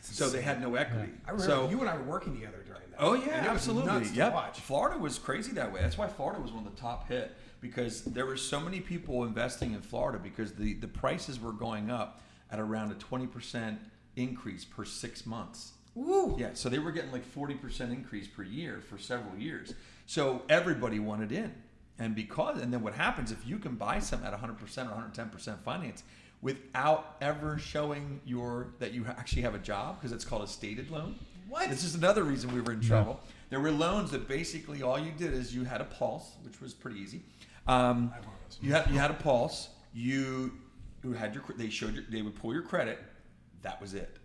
so they had no equity. I remember So you and I were working together during that. oh yeah, and it was absolutely. nuts to Yep. watch. Florida was crazy that way. That's why Florida was one of the top hit, because there were so many people investing in Florida because the prices were going up at around a 20% increase per 6 months. Woo! Yeah, so they were getting like 40% increase per year for several years. So everybody wanted in. And then what happens if you can buy something at 100% or 110% finance without ever showing that you actually have a job, because it's called a stated loan. What? This is another reason we were in trouble. There were loans that basically all you did is you had a pulse, which was pretty easy. You had a pulse. You had they would pull your credit. That was it.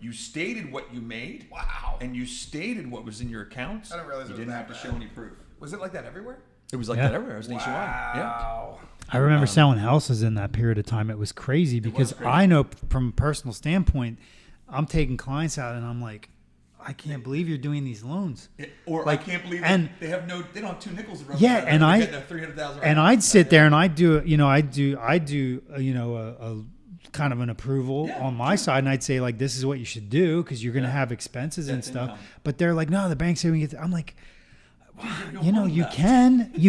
You stated what you made. Wow. And you stated what was in your accounts. I didn't realize you it was didn't that have to bad. show any proof. Was it like that everywhere? It was like Yeah. that everywhere. It was nationwide. Yeah. Wow. I remember selling houses in that period of time. It was crazy because crazy. I know from a personal standpoint, I'm taking clients out and I'm like, I can't believe you're doing these loans. Or Like, I can't believe and- they don't have 2 nickels to rub Yeah, together. and They're I- getting a $300,000 And I'd sit there and I'd do, a kind of an approval Yeah, on my side, and I'd say like, this is what you should do because you're going to have expenses and That's stuff. income. But they're like, no, the bank's saying we get. I'm like, no you know, money you left.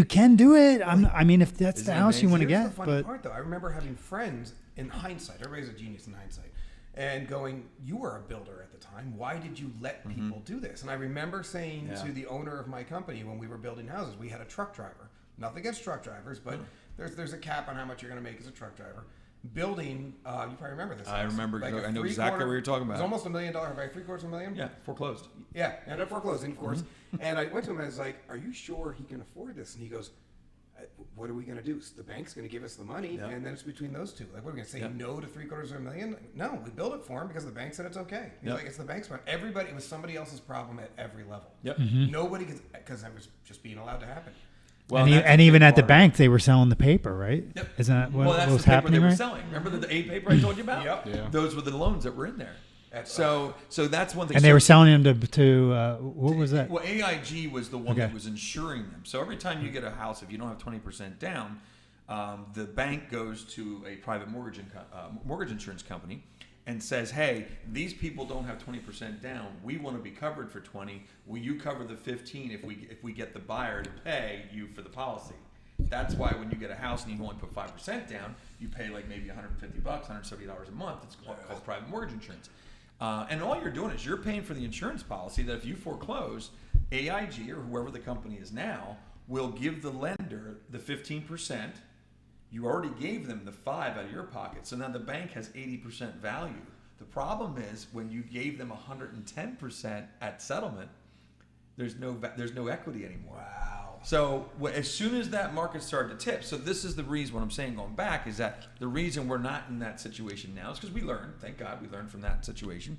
can do it. I mean, if that's Isn't the it house you want to Here's get, the funny but part, though. I remember having friends in hindsight. Everybody's a genius in hindsight. And going, you were a builder at the time. Why did you let people do this? And I remember saying Yeah. to the owner of my company when we were building houses, we had a truck driver. Nothing against truck drivers, but there's a cap on how much you're going to make as a truck driver. Building, you probably remember this. I house. remember. Like I know exactly what you're talking It was about. almost $1 million, right? $750,000. Yeah, foreclosed. Yeah, and up foreclosing, of course. And I went to him and I was like, "Are you sure he can afford this?" And he goes, "What are we going to do? The bank's going to give us the money, Yeah. and then it's between those two. Like, what are we going to say Yeah. no to $750,000? No, we built it for him because the bank said it's okay. He's Yeah. like, it's the bank's money. Everybody, it was somebody else's problem at every level. Yep. Nobody could, because it was just being allowed to happen. Well, and, that's a and big even at the part. bank, they were selling the paper, right? Yep. Isn't that what, Well, that's what was the paper happening, they were right? selling. Remember the A paper I told you about? Yep. Yeah. Those were the loans that were in there. That's So that's one thing. And they were selling them to what was that? Well, AIG was the one that Okay. was insuring them. So every time you get a house, if you don't have 20% down, the bank goes to a private mortgage insurance company and says, "Hey, these people don't have 20% down. We want to be covered for 20. Will you cover the 15 if we get the buyer to pay you for the policy?" That's why when you get a house and you only put 5% down, you pay like maybe $150, $170 a month. It's called private mortgage insurance. And all you're doing is you're paying for the insurance policy that if you foreclose, AIG or whoever the company is now will give the lender the 15%. You already gave them the 5 out of your pocket, so now the bank has 80% value. The problem is when you gave them 110% at settlement, there's no equity anymore. Wow. So as soon as that market started to tip, so this is the reason, what I'm saying going back is that the reason we're not in that situation now is because we learned, thank God we learned from that situation.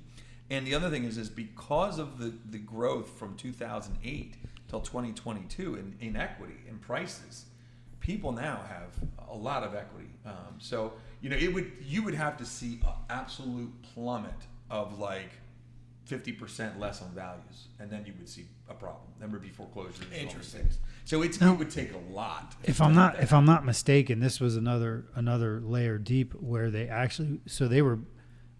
And the other thing is because of the growth from 2008 till 2022 in equity, in prices, people now have a lot of equity. So, you would have to see an absolute plummet of like 50% less on values, and then you would see a problem. Then would be foreclosures. Interesting. Things. So it would take a lot. If I'm not mistaken, this was another layer deep where they actually, so they were,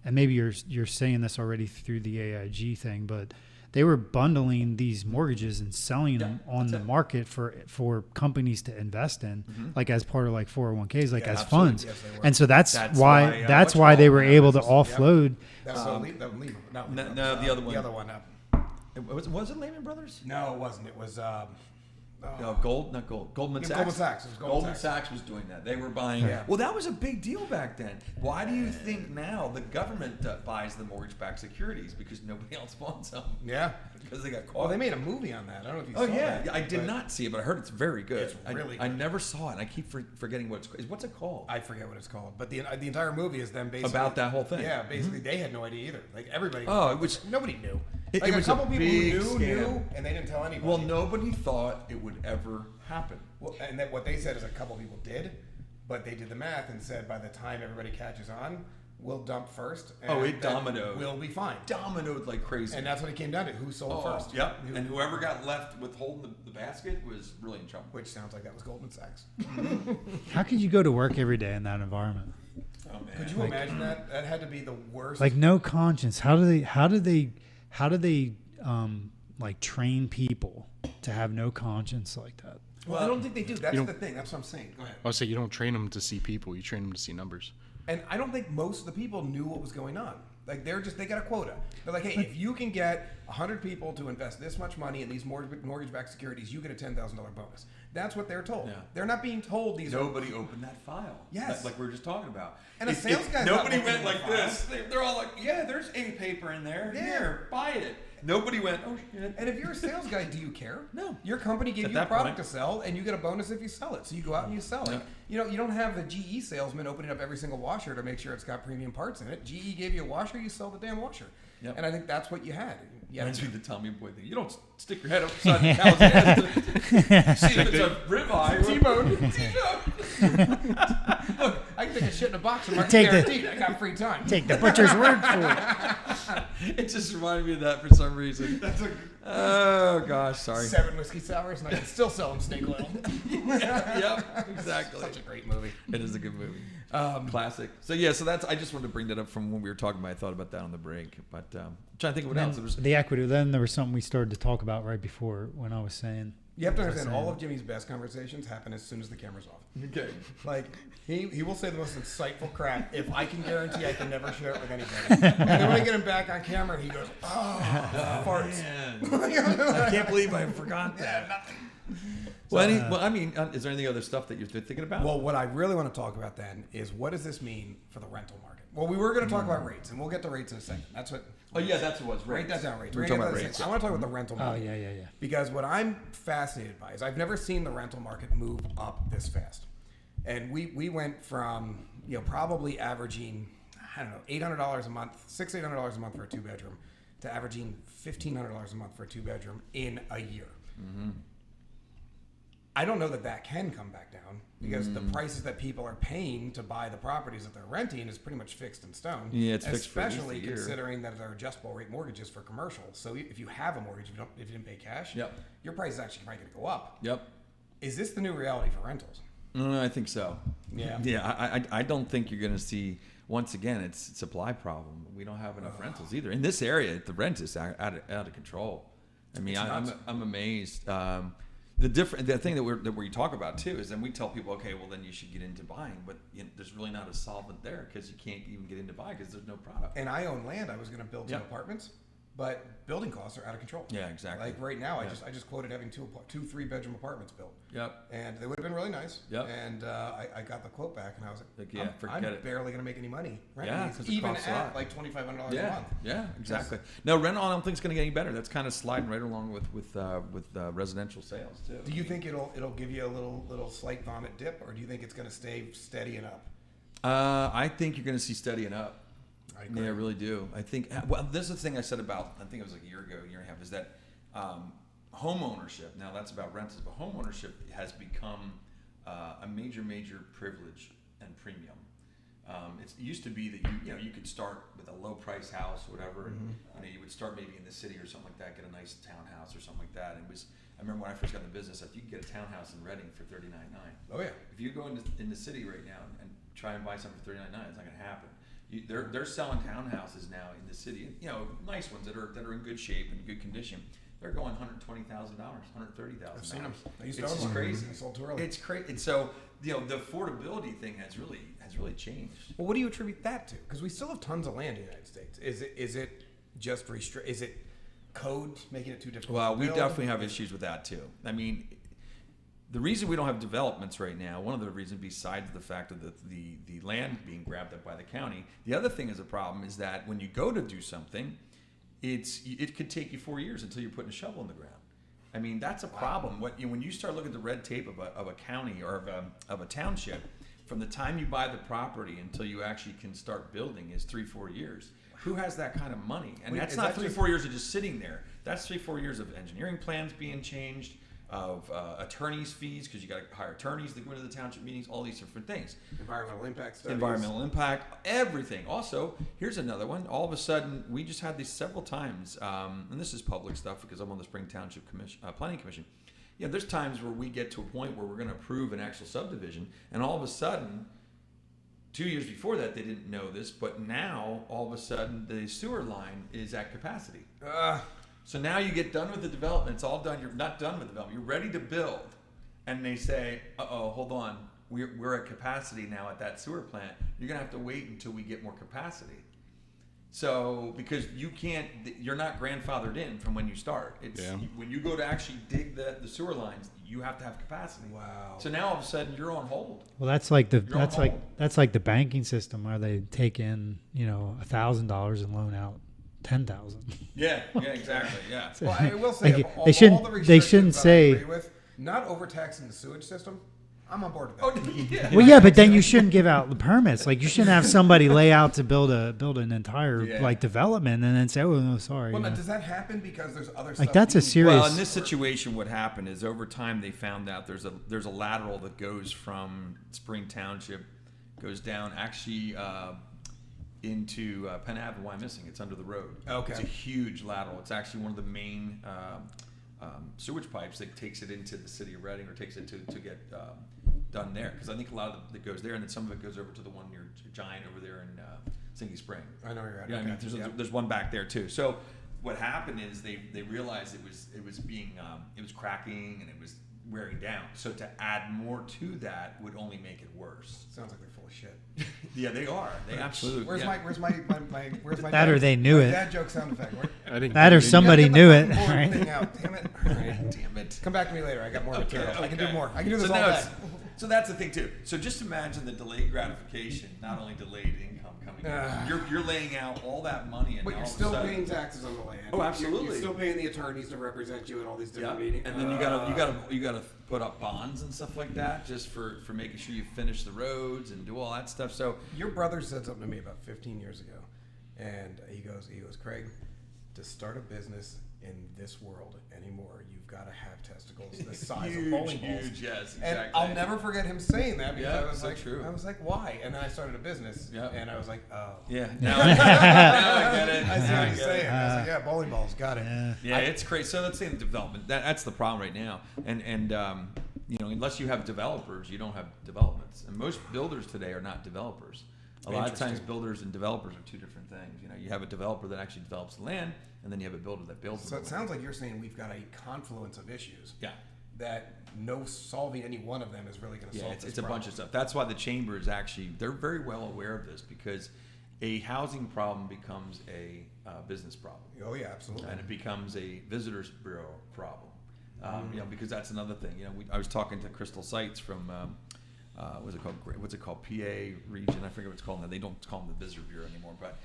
and maybe you're saying this already through the AIG thing, but they were bundling these mortgages and selling them on the market for companies to invest in, like as part of like 401ks, like as funds. Yes, they were. And so that's why they were able to offload. That's no, the other one. The other one. Was it Lehman Brothers? No, it wasn't. It was. No, Goldman Sachs. Goldman Sachs. It was Goldman Sachs was doing that. They were buying. Yeah. Well, that was a big deal back then. Why do you think now the government buys the mortgage-backed securities? Because nobody else wants them. Yeah. Because they got caught. Well, they made a movie on that. I don't know if you saw yeah. that. I did not see it, but I heard it's very good. It's really I good. never saw it. And I keep forgetting what's it called? I forget what it's called, but the entire movie is them basically About that whole thing. Yeah, basically they had no idea either. Like everybody. Oh, it was. Nobody knew. It Like was a couple a people big who scam. knew, and they didn't tell anybody. Well, nobody thought it would ever happen. Well, and then what they said is a couple people did, but they did the math and said by the time everybody catches on, we'll dump first. And It then dominoed. We'll be fine. Dominoed like crazy. And that's what it came down to: who sold first. Yep. And whoever got left with holding the basket was really in trouble. Which sounds like that was Goldman Sachs. How could you go to work every day in that environment? Oh man. Could you imagine that? That had to be the worst. Like no conscience. How do they like train people to have no conscience like that? Well, I don't think they do. That's the thing. That's what I'm saying. Go ahead. I would say you don't train them to see people. You train them to see numbers. And I don't think most of the people knew what was going on. Like they got a quota. They're like, hey, if you can get 100 people to invest this much money in these mortgage-backed securities, you get a $10,000 bonus. That's what they're told. Yeah. They're not being told these. Nobody opened that file. Yes. Like we were just talking about. And a sales guy's not nobody looking went at like the file. this. They're all like, yeah, there's a paper in there. Yeah. Here, buy it. Nobody went, oh shit. And if you're a sales guy, do you care? No. Your company gave At you a that product point. to sell, and you get a bonus if you sell it. So you go out and you sell it. Yeah. You don't have the GE salesman opening up every single washer to make sure it's got premium parts in it. GE gave you a washer, you sell the damn washer. Yep. And I think that's what you had. Yeah. Reminds me of the Tommy Boy thing. You don't stick your head up beside the cow's ass to see if it's a ribeye. T-bone. T-bone. Look, I can take a shit in a box and mark Take the- guaranteed. I got free time. Take the butcher's word for it. It just reminded me of that for some reason. Oh gosh, sorry. 7 whiskey sours, and I can still sell them snake oil. Yep, exactly. Such a great movie. It is a good movie. Classic. So that's. I just wanted to bring that up from when we were talking about. I thought about that on the break, but I'm trying to think of what else. There was, The equity. Then there was something we started to talk about right before when I was saying. You have to understand, all of Jimmy's best conversations happen as soon as the camera's off. okay. Like, he will say the most insightful crap if I can guarantee I can never share it with anybody. And then when I get him back on camera, he goes, farts. I can't believe I forgot that. Nothing. Is there any other stuff that you're thinking about? Well, what I really want to talk about then is what does this mean for the rental market? Well, we were going to talk about rates, and we'll get to rates in a second. That's what. oh yeah, that's what it was. Write that down, rates. We're We're talking gonna about get to rates. that in a second. I want to talk about the rental Oh market. yeah. Because what I'm fascinated by is I've never seen the rental market move up this fast. And we went from, probably averaging, I don't know, $800 a month, $800 a month for a 2-bedroom, to averaging $1,500 a month for a 2-bedroom in a year. Mm-hmm. I don't know that can come back down because the prices that people are paying to buy the properties that they're renting is pretty much fixed in stone. Yeah, it's fixed for at least a especially year. considering that they're adjustable rate mortgages for commercial. So if you have a mortgage, if you didn't pay cash, Yep. your price is actually probably going to go up. Yep. Is this the new reality for rentals? I think so. Yeah. Yeah. I don't think you're going to see. Once again, it's a supply problem. We don't have enough rentals either in this area. The rent is out of control. I mean, I'm amazed. The thing that we talk about too is then we tell people, okay, well then you should get into buying, but there's really not a solvent there because you can't even get into buying because there's no product. And I own land. I was going to build some apartments, but building costs are out of control. Yeah, exactly. Like right now, Yeah. I just quoted having two 3-bedroom apartments built. Yep. And they would have been really nice. Yep. And I got the quote back, and I was like, Yeah, I'm forget it. barely going to make any money. Right? Yeah, 'cause it even costs a at lot. like $2,500 a Yeah, month. yeah, exactly. No, rental, I don't think it's going to get any better. That's kind of sliding right along with residential sales too. Do you think it'll give you a little slight vomit dip, or do you think it's going to stay steady and up? I think you're going to see steady and up. I agree. Yeah, I really do. I think. Well, this is the thing I said about. I think it was like a year and a half. Is that home ownership? Now that's about rentals, but home ownership has become a major privilege and premium. It used to be that you could start with a low price house, or whatever. And, you would start maybe in the city or something like that, get a nice townhouse or something like that. And it was. I remember when I first got in the business, that you could get a townhouse in Reading for $39,900. Oh yeah. If you go in the city right now and try and buy something for $39,900, it's not going to happen. They're selling townhouses now in the city. Nice ones that are in good shape and good condition. They're going $120,000, $130,000. I used to It's own just one. crazy. I sold too early. It's crazy. And so the affordability thing has really changed. Well, what do you attribute that to? Because we still have tons of land in the United States. Is it just is it code making it too difficult? Well, to we build? definitely have issues with that too. I mean, the reason we don't have developments right now, one of the reasons besides the fact of the land being grabbed up by the county, the other thing is a problem is that when you go to do something, it could take you 4 years until you're putting a shovel in the ground. I mean, that's a problem. When you start looking at the red tape of a county or of a township, from the time you buy the property until you actually can start building is 3-4 years. Who has that kind of money? And Wait, that's is not that 3-4 years of just sitting there. That's 3-4 years of engineering plans being changed, of attorneys' fees, because you got to hire attorneys to go into the township meetings, all these different things. Environmental impact studies. Environmental impact, everything. Also, here's another one. All of a sudden, we just had these several times, and this is public stuff because I'm on the Spring Township Planning Commission. There's times where we get to a point where we're going to approve an actual subdivision, and all of a sudden, 2 years before that, they didn't know this, but now, all of a sudden, the sewer line is at capacity. So now you get done with the development. It's all done. You're not done with the development. You're ready to build. And they say, hold on. We're at capacity now at that sewer plant. You're going to have to wait until we get more capacity. So, because you're not grandfathered in from when you start. When you go to actually dig the sewer lines, you have to have capacity. Wow. So now all of a sudden you're on hold. Well, that's like You're on hold. that's like the banking system where they take in $1,000 and loan out 10,000. Yeah, exactly. Yeah. Well, I will say, Like, of all they shouldn't- the they shouldn't restrictions that I say- agree with, not overtaxing the sewage system. I'm on board with that. Yeah. Well, yeah, but then you shouldn't give out the permits. Like, you shouldn't have somebody lay out to build an entire development and then say, "Oh no, sorry." Well, now, does that happen because there's other stuff? Like, that's a being- serious. Well, in this situation, what happened is over time they found out there's a lateral that goes from Spring Township, goes down actually into Penn Ave and Wyomissing. It's under the road. Okay. It's a huge lateral. It's actually one of the main sewage pipes that takes it into the city of Reading or takes it to get done there. Because I think a lot of it goes there, and then some of it goes over to the one near Giant over there in Sinky Spring. I know where you're at. Yeah, I mean, Okay. there's one back there too. So what happened is they realized it was cracking and it was wearing down. So to add more to that would only make it worse. Sounds like they're full of shit. Yeah, they are. They absolutely. Where's yeah. where's my That dad, or they knew my it. dad joke sound effect? Where, I think That or they- somebody You gotta knew get it. the fucking Right? thing out. Damn it! All right. Damn it. Come back to me later. I got more material. I can do Okay. more. I can do this So all no, day. it's- So that's the thing too. So just imagine the delayed gratification, not only delayed income coming in. You're laying out all that money, and But now you're all of a still sudden- paying taxes on the land. Oh, absolutely. You're still paying the attorneys to represent you in all these Yeah, different meetings. and then you gotta put up bonds and stuff like that just for making sure you finish the roads and do all that stuff. So Your brother said something to me about 15 years ago, and he goes, Craig, to start a business in this world anymore, you've got to have testicles the size of bowling balls. huge, yes, And exactly. I'll never forget him saying that because Yeah, I was so like, true. why? And then I started a business, Yeah. and I was like, oh. Yeah, now I get it. I see Now what he's get saying. it. I was like, yeah, bowling balls, got it. Yeah, it's crazy. So let's say the development. That's the problem right now. And unless you have developers, you don't have developments. And most builders today are not developers. A lot of times, Interesting. builders and developers are two different things. You have a developer that actually develops the land, and then you have a builder that builds. So the it land. sounds like you're saying we've got a confluence of issues. Yeah. That solving any one of them is really going to Yeah, solve it's this a problem. bunch of stuff. That's why the chamber is they're very well aware of this because a housing problem becomes a business problem. Oh yeah, absolutely. And it becomes a visitors bureau problem. Because that's another thing. I was talking to Crystal Seitz from what's it called? PA region. I forget what it's called now. They don't call them the visitor bureau anymore. But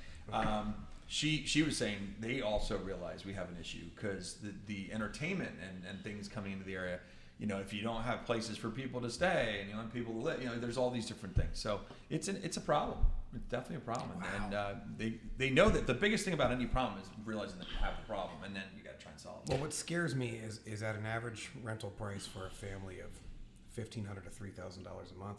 she was saying they also realize we have an issue because the entertainment and things coming into the area. If you don't have places for people to stay and you want people to live, there's all these different things. So it's a problem. It's definitely a problem. Wow. And they know that the biggest thing about any problem is realizing that you have the problem, and then you got to try and solve it. Well, what scares me is at an average rental price for a family of $1,500 to $3,000 a month.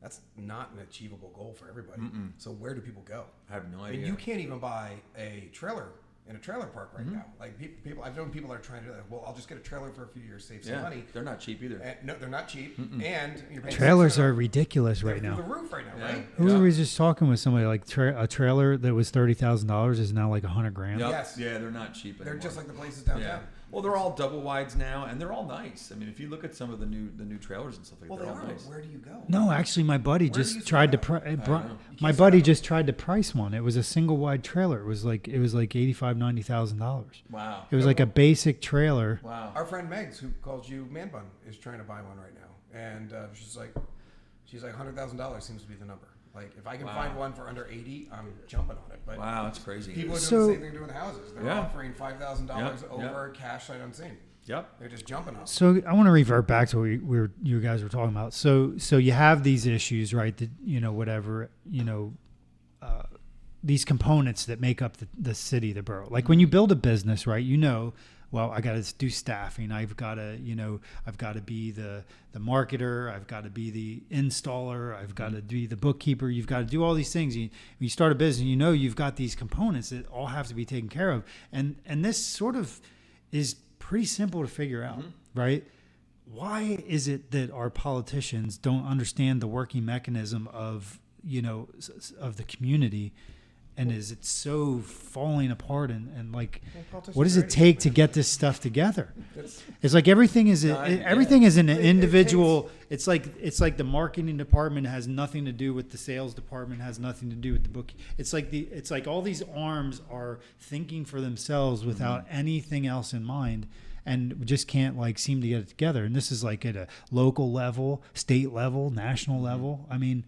That's not an achievable goal for everybody. Mm-mm. So where do people go? I have no I idea. mean, you can't even buy a trailer in a trailer park right now. Like people, I've known people that are trying to do that. Well, I'll just get a trailer for a few years, save some money. They're not cheap either. And, no, they're not cheap. And you're paying Trailers $600 are ridiculous right through now. the roof right now, Yeah. right? Who was just talking with somebody like a trailer that was $30,000 is now like $100,000. Yep. Yes. Yeah, they're not cheap anymore. They're just like the places downtown. Yeah. Well, they're all double wides now, and they're all nice. I mean, if you look at some of the new trailers and stuff like Well, that, they they're all are. nice. Where do you go? No, actually, my buddy Where do you just sit tried to. down? My buddy just tried to price one. It was a single wide trailer. It was like $85,000-$90,000. Wow. It was like a basic trailer. Wow. Our friend Megs, who calls you Man Bun, is trying to buy one right now, and she's like $100,000 seems to be the number. Like if I can Wow. find one for under 80, I'm jumping on it. But Wow, that's crazy. people are doing So- the same thing doing the houses. They're Yeah. offering $5,000 Yep, over cash sight unseen. Yep. They're just jumping on it. So I want to revert back to what you guys were talking about. So you have these issues, right? That these components that make up the city, the borough. Like when you build a business, right? Well, I got to do staffing. I've got to be the marketer. I've got to be the installer. I've got to be the bookkeeper. You've got to do all these things. When you start a business, you've got these components that all have to be taken care of. And this sort of is pretty simple to figure out, right? Why is it that our politicians don't understand the working mechanism of the community? And is it so falling apart and like, politicians what does are it take to get this stuff together? It's- It's like everything is everything is an It individual. It's like the marketing department has nothing to do with the sales department, has nothing to do with the book. It's like all these arms are thinking for themselves without anything else in mind, and we just can't seem to get it together. And this is like at a local level, state level, national level. I mean,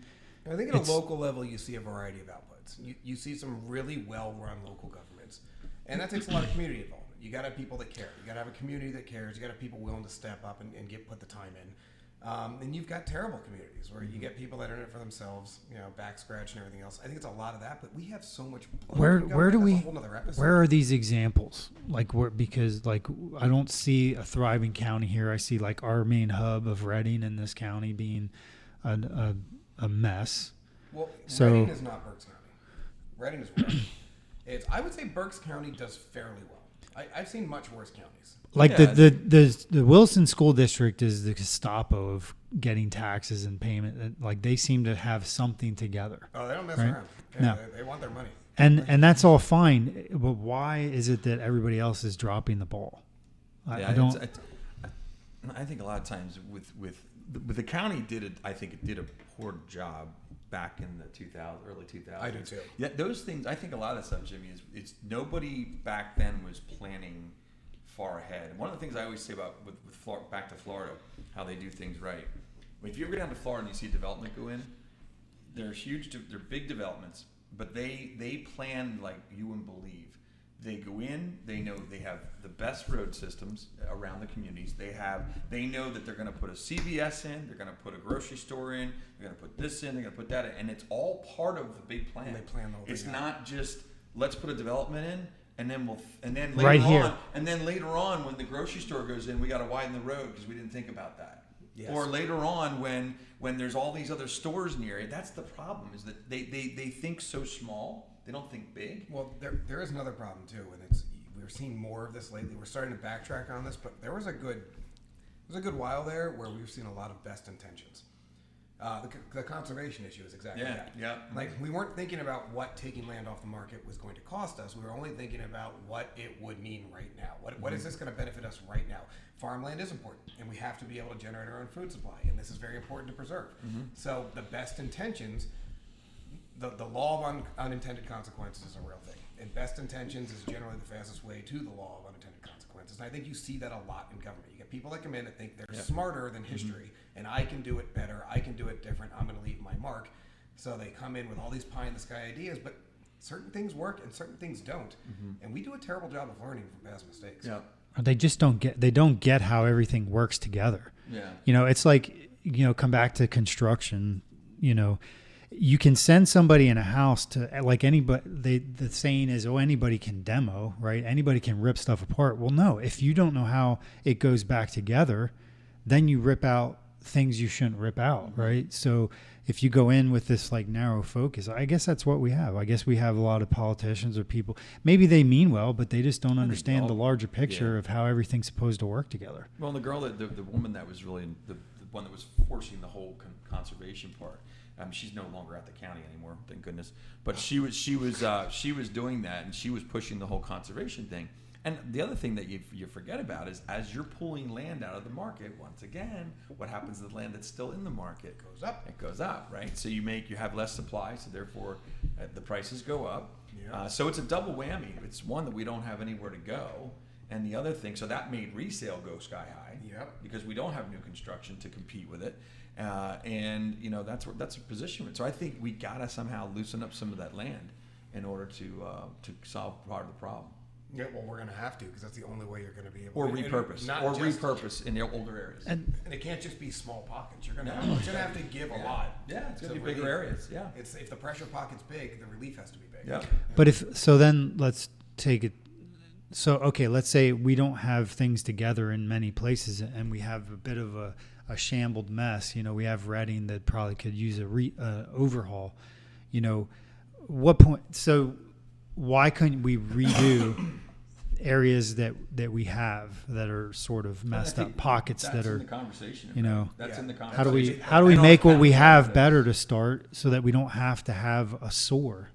I think at a local level, you see a variety of outputs. You see some really well-run local governments, and that takes a lot of community involvement. You got to have people that care. You got to have a community that cares. You got to have people willing to step up and put the time in. And you've got terrible communities where you get people that are in it for themselves, back scratch and everything else. I think it's a lot of that, but we have so much. where do That's we? a whole nother episode. Where are these examples? Because I don't see a thriving county here. I see our main hub of Reading in this county being a mess. Well, So- Reading is not Berks County. Reading is worse. I would say Berks County does fairly well. I've seen much worse counties. The Wilson School District is the Gestapo of getting taxes and payment. They seem to have something together. Oh, they don't mess Right? around. No. They want their money. And that's all fine, but why is it that everybody else is dropping the ball? I don't. I think a lot of times with the county I think it did a poor job back in the early 2000s. I do too. Yeah, those things. I think a lot of that stuff, Jimmy, is it's nobody back then was planning far ahead. And one of the things I always say about with Florida, back to Florida, how they do things right. If you ever go down to Florida and you see development go in, they're big developments, but they plan like you wouldn't believe. They go in, they know they have the best road systems around the communities. They know that they're going to put a CVS in, they're going to put a grocery store in, they're going to put this in, they're going to put that in, and it's all part of the big plan. And they plan the whole It's thing out. not just let's put a development in, and then Right later here. on, and then later on when the grocery store goes in, we got to widen the road because we didn't think about that. Yes. Or later on when there's all these other stores in the area, that's the problem is that they think so small. They don't think big. Well, there is another problem too, and we're seeing more of this lately. We're starting to backtrack on this, but there was a good while there where we've seen a lot of best intentions. The conservation issue is exactly that. Yeah. Like we weren't thinking about what taking land off the market was going to cost us. We were only thinking about what it would mean right now. What is this going to benefit us right now? Farmland is important, and we have to be able to generate our own food supply, and this is very important to preserve. So the best intentions the law of unintended consequences is a real thing. And best intentions is generally the fastest way to the law of unintended consequences. And I think you see that a lot in government. You get people that come in that think they're smarter than history, and I can do it better, I can do it different, I'm going to leave my mark. So they come in with all these pie-in-the-sky ideas, but certain things work and certain things don't. And we do a terrible job of learning from past mistakes. Yeah. They just don't get how everything works together. Yeah. You know, it's like, you know, come back to construction, you know, you can send somebody in a house to, like, anybody, the saying is, oh, anybody can demo, right? Anybody can rip stuff apart. Well, no, if you don't know how it goes back together, then you rip out things you shouldn't rip out, right? So if you go in with this like narrow focus, I guess that's what we have. I guess we have a lot of politicians or people, maybe they mean well, but they just don't understand the larger picture of how everything's supposed to work together. Well, the girl, the woman that was really the one that was forcing the whole conservation part. She's no longer at the county anymore, thank goodness. But she was doing that, and she was pushing the whole conservation thing. And the other thing that you forget about is, as you're pulling land out of the market, once again, what happens to the land that's still in the market? Goes up. It goes up, right? So you have less supply, so therefore the prices go up. Yeah. So it's a double whammy. It's one that we don't have anywhere to go, and the other thing, so that made resale go sky high. Yep. Because we don't have new construction to compete with it. And you know that's a position. So I think we gotta somehow loosen up some of that land in order to solve part of the problem. Yeah, well, we're going to have to, because that's the only way you're going to be able Or to repurpose. Repurpose in the older areas. And it can't just be small pockets. You're going to have to give a lot. Yeah, it's going to be relief. bigger areas. Yeah. It's if the pressure pocket's big, the relief has to be big. Yeah. But then let's take it. So, okay, let's say we don't have things together in many places and we have a bit of a shambled mess. You know, we have Reading that probably could use a overhaul. You know, what point? So why couldn't we redo areas that we have that are sort of messed up, pockets that are, in the conversation, you know, that's in the conversation. how do we make what we have better to start so that we don't have to have a sore?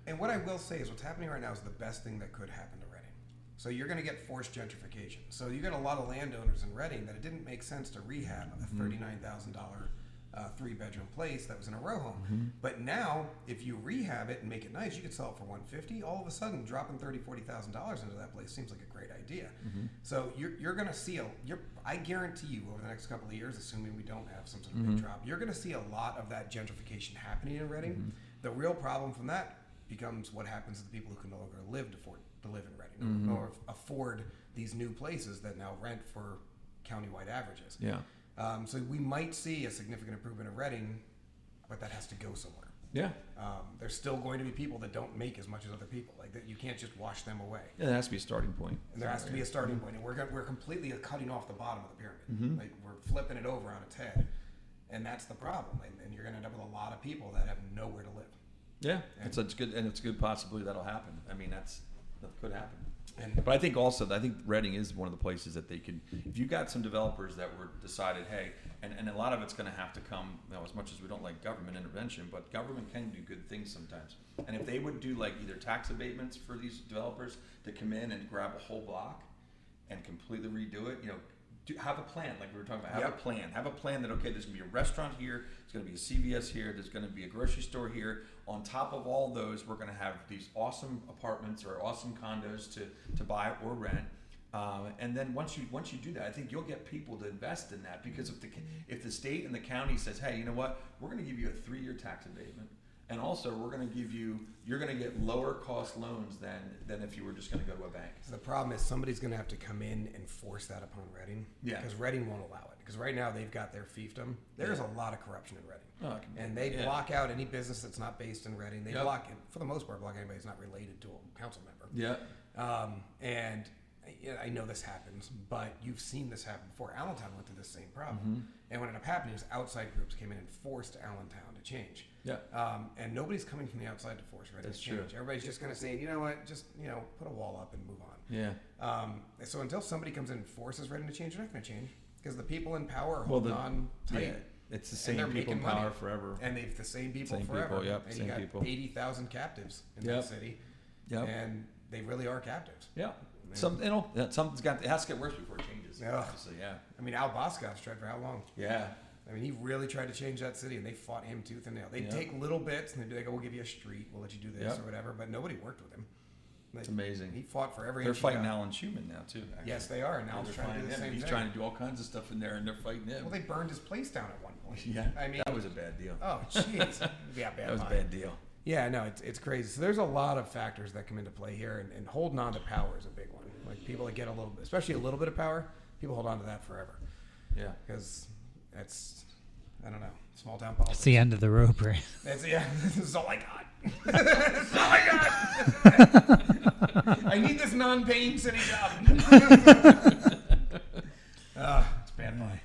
And what I will say is what's happening right now is the best thing that could happen to Reading. So you're going to get forced gentrification. So you got a lot of landowners in Reading that it didn't make sense to rehab a $39,000 3-bedroom place that was in a row home. But now, if you rehab it and make it nice, you could sell it for $150. All of a sudden, dropping $40,000 into that place seems like a great idea. So you're going to see I guarantee you, over the next couple of years, assuming we don't have some sort of big drop, you're going to see a lot of that gentrification happening in Reading. The real problem from that becomes what happens to the people who can no longer live to live in Reading or afford these new places that now rent for countywide averages. Yeah. So we might see a significant improvement in Reading, but that has to go somewhere. Yeah. There's still going to be people that don't make as much as other people. Like that, you can't just wash them away. Yeah, there has to be a starting point. And there has to be a starting point. And we're completely cutting off the bottom of the pyramid. Like we're flipping it over on its head, and that's the problem. And you're going to end up with a lot of people that have nowhere to live. Yeah, it's good, and it's a good possibility that'll happen. I mean, that could happen. And But I think also, Reading is one of the places that they could, if you got some developers that were decided, hey, and a lot of it's going to have to come, you know, as much as we don't like government intervention, but government can do good things sometimes. And if they would do like either tax abatements for these developers to come in and grab a whole block and completely redo it, you know, have a plan, like we were talking about. Have a plan that, okay, there's going to be a restaurant here, there's going to be a CVS here, there's going to be a grocery store here. On top of all those, we're going to have these awesome apartments or awesome condos to buy or rent. And then once you do that, I think you'll get people to invest in that, because if the state and the county says, hey, you know what, we're going to give you a 3-year tax abatement, and also we're going to you're going to get lower cost loans than if you were just going to go to a bank. So the problem is somebody's going to have to come in and force that upon Reading. Yeah. Because Reading won't allow it. Because right now they've got their fiefdom. There's a lot of corruption in Reading. Oh, And they block out any business that's not based in Reading. They block it, for the most part, block anybody who's not related to a council member. Yeah. And I know this happens, but you've seen this happen before. Allentown went through the same problem. And what ended up happening is outside groups came in and forced Allentown to change. Yeah. And nobody's coming from the outside to force Reading to change. True. Everybody's just going to say, you know what, just put a wall up and move on. Yeah. So until somebody comes in and forces Reading to change, they're not going to change, because the people in power are holding on tight. Yeah. It's the And same they're people in making power money. forever. And they've the same people Same forever. people, yep, And same you got people. 80,000 captives in that city. Yep. And they really are captives. Yeah. Something's got, it has to get worse before it changes. Yeah. Obviously, yeah. I mean, Al Boscov's tried for how long? Yeah. I mean, he really tried to change that city, and they fought him tooth and nail. They'd take little bits, and they'd be like, "Oh, we'll give you a street. We'll let you do this or whatever." But nobody worked with him. It's amazing. He fought for every. They're inch he fighting got. Alan Schumann now too. Actually. Yes, they are. Now he's trying to do the same He's thing. trying to do all kinds of stuff in there, and they're fighting him. Well, they burned his place down at one point. Yeah, I mean, that was a bad deal. Oh, jeez. Yeah, bad. That was a line. bad deal. Yeah, no, it's crazy. So there's a lot of factors that come into play here, and holding on to power is a big one. Like people that get a little, especially a little bit of power, people hold on to that forever. Yeah, because that's, I don't know, small town politics. It's the end of the rope, right? That's this is all I got. That's all I got. I need this non-paying city job. It's bad lie.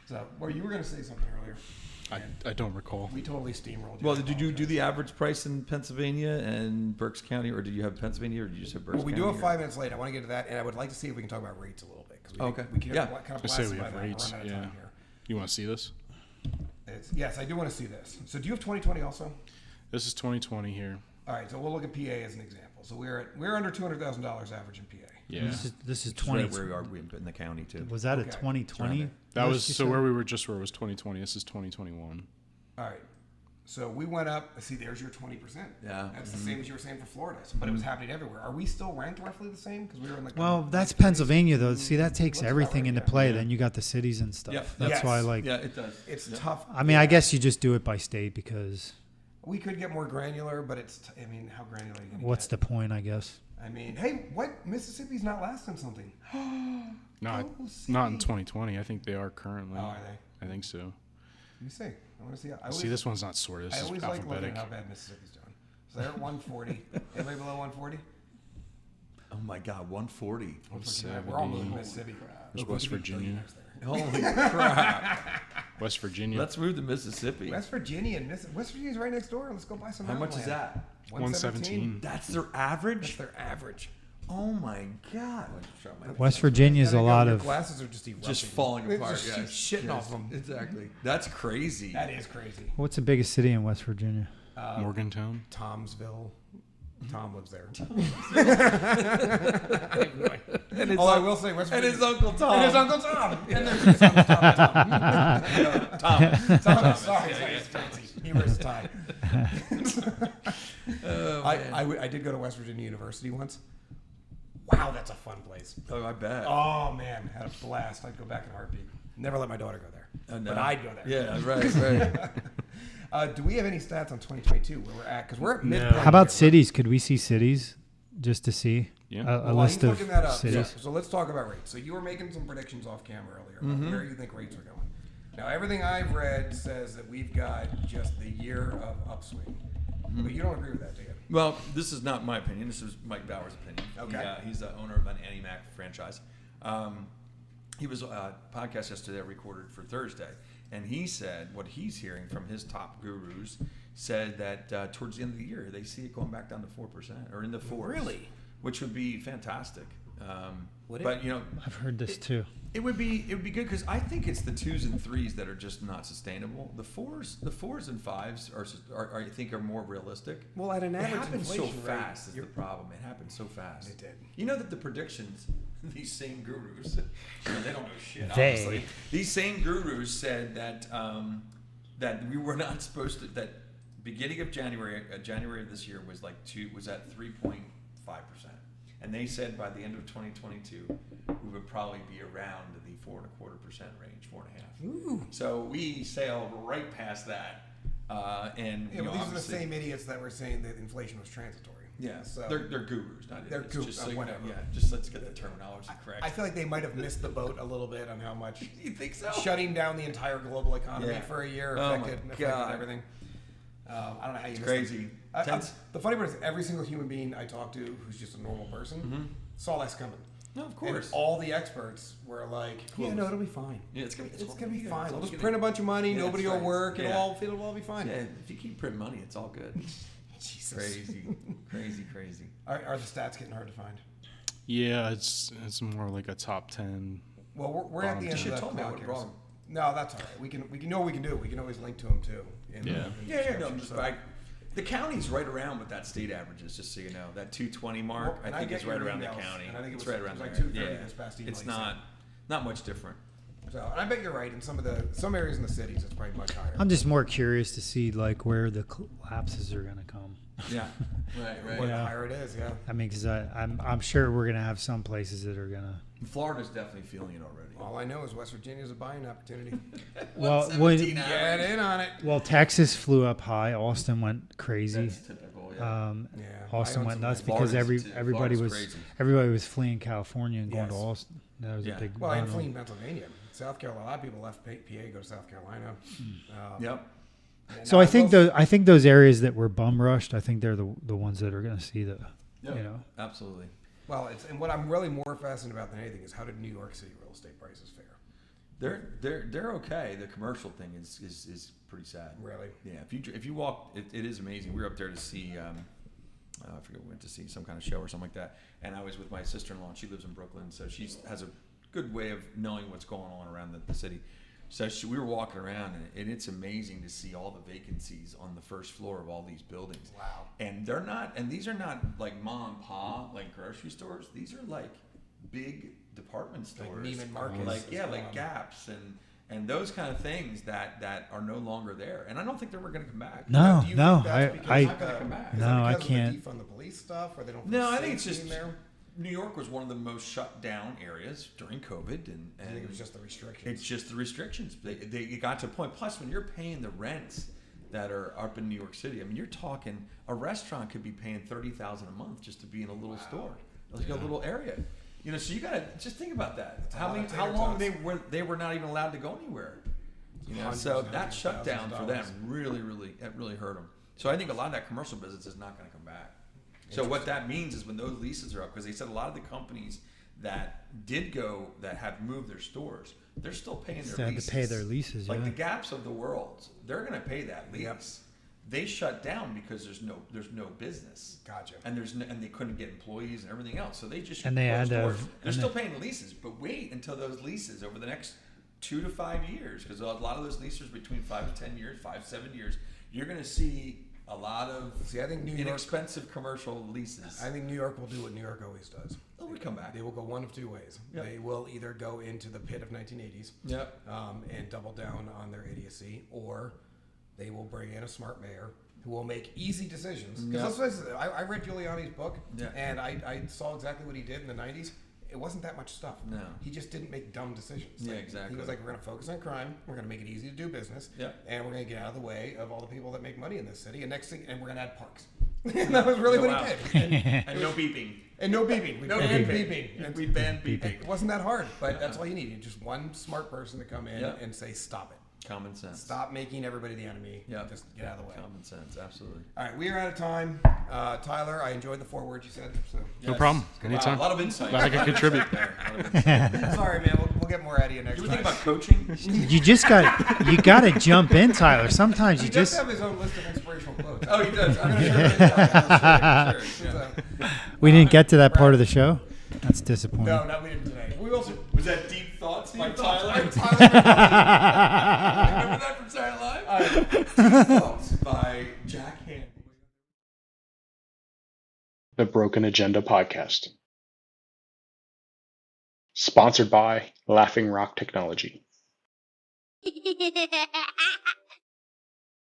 So, well, you were going to say something earlier. I don't recall. We totally steamrolled you. well, did you do the average price in Pennsylvania and Berks County, or did you have Pennsylvania, or did you just have Berks Well, we County? do have 5 minutes late. I want to get to that, and I would like to see if we can talk about rates a little bit. Cause Okay. We can Yeah. kind of I say blast we by have that. rates. We're running out of Yeah. time here. You want to see this? Yes, I do want to see this. So do you have 2020 also? This is 2020 here. All right, so we'll look at PA as an example. So we're under $200,000 average in PA. Yeah. This is Just 20. right where we are in the county too. Was that Okay. a 2020? That was list you so said? where we were just where it was 2020. This is 2021. All right. So we went up. See, there's your 20%. Yeah. That's the same as you were saying for Florida, but it was happening everywhere. Are we still ranked roughly the same? Because we were in like. Well, the that's mid-30s? Pennsylvania though. See, that takes Looks about everything right, into yeah. play. Yeah. Then you got the cities and stuff. Yep. That's Yes. why, like, Yeah, it does. It's Yep. tough. I mean, I guess you just do it by state because We could get more granular, but I mean, how granular are you going to what's get? the point? I guess. I mean, hey, what? Mississippi's not lasting something. Not Oh, not in see. 2020. I think they are currently. Oh, are they? I think so. Let me see. I want to see. See, this one's not sorted. I This is always like looking alphabetic. at how bad Mississippi's doing. So they're at 140. Anybody below 140? Oh my God, 140. We're all moving to Mississippi. There's West Virginia. Holy crap! West Virginia. Let's move to Mississippi. West Virginia and West Virginia's right next door. Let's go buy some. How mountain much is land. that? 117. That's their That's average. their average. Oh my God! West Virginia's a lot Your of. glasses are just erupting. Just falling They're apart. just Yes. shitting Yes. off them. Exactly. That's crazy. That is crazy. What's the biggest city in West Virginia? Morgantown. Tomsville. Tom lives there. And his, Oh, I will say West and Virginia. his Uncle Tom. And his Uncle Tom. And there's his Uncle Tom. Tom. Sorry, it's fancy. He wears a tie. I did go to West Virginia University once. Wow, that's a fun place. Oh, I bet. Oh, man. Had a blast. I'd go back in a heartbeat. Never let my daughter go there. Oh, no. But I'd go there. Yeah, right, right. Do we have any stats on 2022 where we're at? Because we're at midpoint. How about here. cities? Could we see cities just to see Yeah. a Well, list he's of looking that up. cities? So let's talk about rates. So you were making some predictions off camera earlier about where you think rates are going. Now, everything I've read says that we've got just the year of upswing. But you don't agree with that, do you? Well, this is not my opinion. This is Mike Bauer's opinion. Okay. He's the owner of an Anti-Mac franchise. He was on a podcast yesterday I recorded for Thursday, and he said what he's hearing from his top gurus said that towards the end of the year they see it going back down to 4% or in the 4s. Really? Which would be fantastic. Would it? But you know, I've heard this too. it would be good because I think it's the 2s and 3s that are just not sustainable. The 4s and 5s are I think are more realistic. Well, at an It average happens so inflation rate, fast is the problem. It happened so fast. It did. You know that the predictions, these same gurus, they don't know shit. They. Obviously, these same gurus said that that we were not supposed to. That beginning of January of this year was was at 3.5%, and they said by the end of 2022 we would probably be around the 4.25% range, 4.5. Ooh. So we sailed right past that, and Yeah, you know, well, these are the obviously- same idiots that were saying that inflation was transitory. Yeah, So they're gurus, not They're idiots. gurus, Just so you know, whatever. yeah, just let's get the terminology correct. I feel like they might have missed the boat a little bit on how much You think so? shutting down the entire global economy Yeah. for a year Oh my affected God. everything. I don't know how you It's missed crazy. it. Tense. The funny part is every single human being I talk to who's just a normal person saw this coming. No, of And course. all the experts were like, "Yeah, no, it'll be fine. Yeah, it's gonna be be fine. It's We'll all just gonna- print a bunch of money. Yeah, Nobody that's will right. work. Yeah. It'll all be fine." Yeah, if you keep printing money, it's all good. Jesus. Crazy. Are the stats getting hard to find? Yeah, it's more like a top 10. Well, we're at the end You of should that told me I clock would here. wrong. No, that's all right. We know what we can do. We can always link to them too. In the Yeah. description. No, just like the county's right around with that state averages, just so you know. That 220 mark, Well, and I think I it's get right your around the emails, county. and I think It's it was- right around it was like there. 230 Yeah. this past email It's you sent. not much different. So, and I bet you're right. In some areas in the cities, it's probably much higher. I'm just more curious to see like where the collapses are going to come. Yeah, right. What Yeah. higher it is, yeah. I mean, because I'm sure we're going to have some places that are going to. Florida's definitely feeling it already. All I know is West Virginia's a buying opportunity. Well, 117 Get in on it. Well, Texas flew up high. Austin went crazy. That's typical. Yeah. Yeah. Austin I own went some nuts land. because Florida's too. everybody Florida's was crazy. everybody was fleeing California and going to Yes. Austin. That was Yeah. a big. Well, and run. fleeing Pennsylvania. South Carolina, a lot of people left PA, go to South Carolina. Yep. And So I think those areas that were bum rushed, I think they're the ones that are going to see the, Yep. you know. Absolutely. Well, and what I'm really more fascinated about than anything is how did New York City real estate prices fare? They're okay. The commercial thing is pretty sad. Really? Yeah. If you walk, it is amazing. We were up there to see. I forget, we went to see some kind of show or something like that. And I was with my sister-in-law. And she lives in Brooklyn, so she has a good way of knowing what's going on around the city. So we were walking around, and it's amazing to see all the vacancies on the first floor of all these buildings. Wow. And these are not like mom and pop, like grocery stores. These are like big department stores. Neiman Marcus Like, is like gone. Gaps and those kind of things that are no longer there. And I don't think they're ever going to come back. No, Do you no, think that's because They're not going to come back. is No, that I because can't. Of the defund the police stuff, or they don't? No, feel I think it's safe just being there. New York was one of the most shut down areas during COVID, and I think it was just the restrictions. it's just the restrictions. They got to a point. Plus, when you're paying the rents that are up in New York City, I mean, you're talking a restaurant could be paying $30,000 a month just to be in a little store, like a little area. You know, so you gotta just think about that. a lot of How tater long tots. they were not even allowed to go anywhere. You know, Hundreds so and that hundreds of shutdown thousands for of them really hurt them. So I think a lot of that commercial business is not going to come back. So what that means is when those leases are up, because they said a lot of the companies that have moved their stores, they're still paying their They had leases. to pay their leases, Like yeah. the Gaps of the world, they're going to pay that lease. Yep. They shut down because there's no business. Gotcha. And and they couldn't get employees and everything else. So they just And they closed had to doors. have- They're and still paying the leases, but wait until those leases over the next 2 to 5 years, because a lot of those leases between 5 to 10 years, 7 years, you're going to see a lot of See, I think New York. inexpensive commercial leases. I think New York will do what New York always does. They'll come back. They will go one of two ways. Yep. They will either go into the pit of 1980s Yep. and double down on their idiocy, or they will bring in a smart mayor who will make easy decisions. Yep. Because I read Giuliani's book, Yeah. and I saw exactly what he did in the 90s. It wasn't that much stuff. No. He just didn't make dumb decisions. Yeah, Like, exactly. He was like, we're going to focus on crime. We're going to make it easy to do business. Yeah. And we're going to get out of the way of all the people that make money in this city. And we're going to add parks. And that was really Oh, what wow. he did. And no beeping. And no beeping. We No banned beeping. beeping. And We banned beeping. it wasn't that hard, but that's all you need. Just one smart person to come in Yeah. and say, stop it. Common sense. Stop making everybody the enemy. Yeah. Just get out of the way. Common sense. Absolutely. All right, we are out of time. Tyler, I enjoyed the 4 words you said. So. No problem. Wow, Anytime. a lot of insight. Glad I could contribute. There. A lot of insight. Sorry, man. We'll get more out of you next You ever time. think about coaching? You got to jump in, Tyler. Sometimes He you does just have his own list of inspirational quotes. Oh, he does. I'm sure. So, we didn't get to that part of the show. That's disappointing. no, we didn't today. We also Was that Deep Thoughts by Tyler? Tyler. Remember that from Saturday Live? Deep Thoughts by Jack Hand. The Broken Agenda Podcast. Sponsored by Laughing Rock Technology.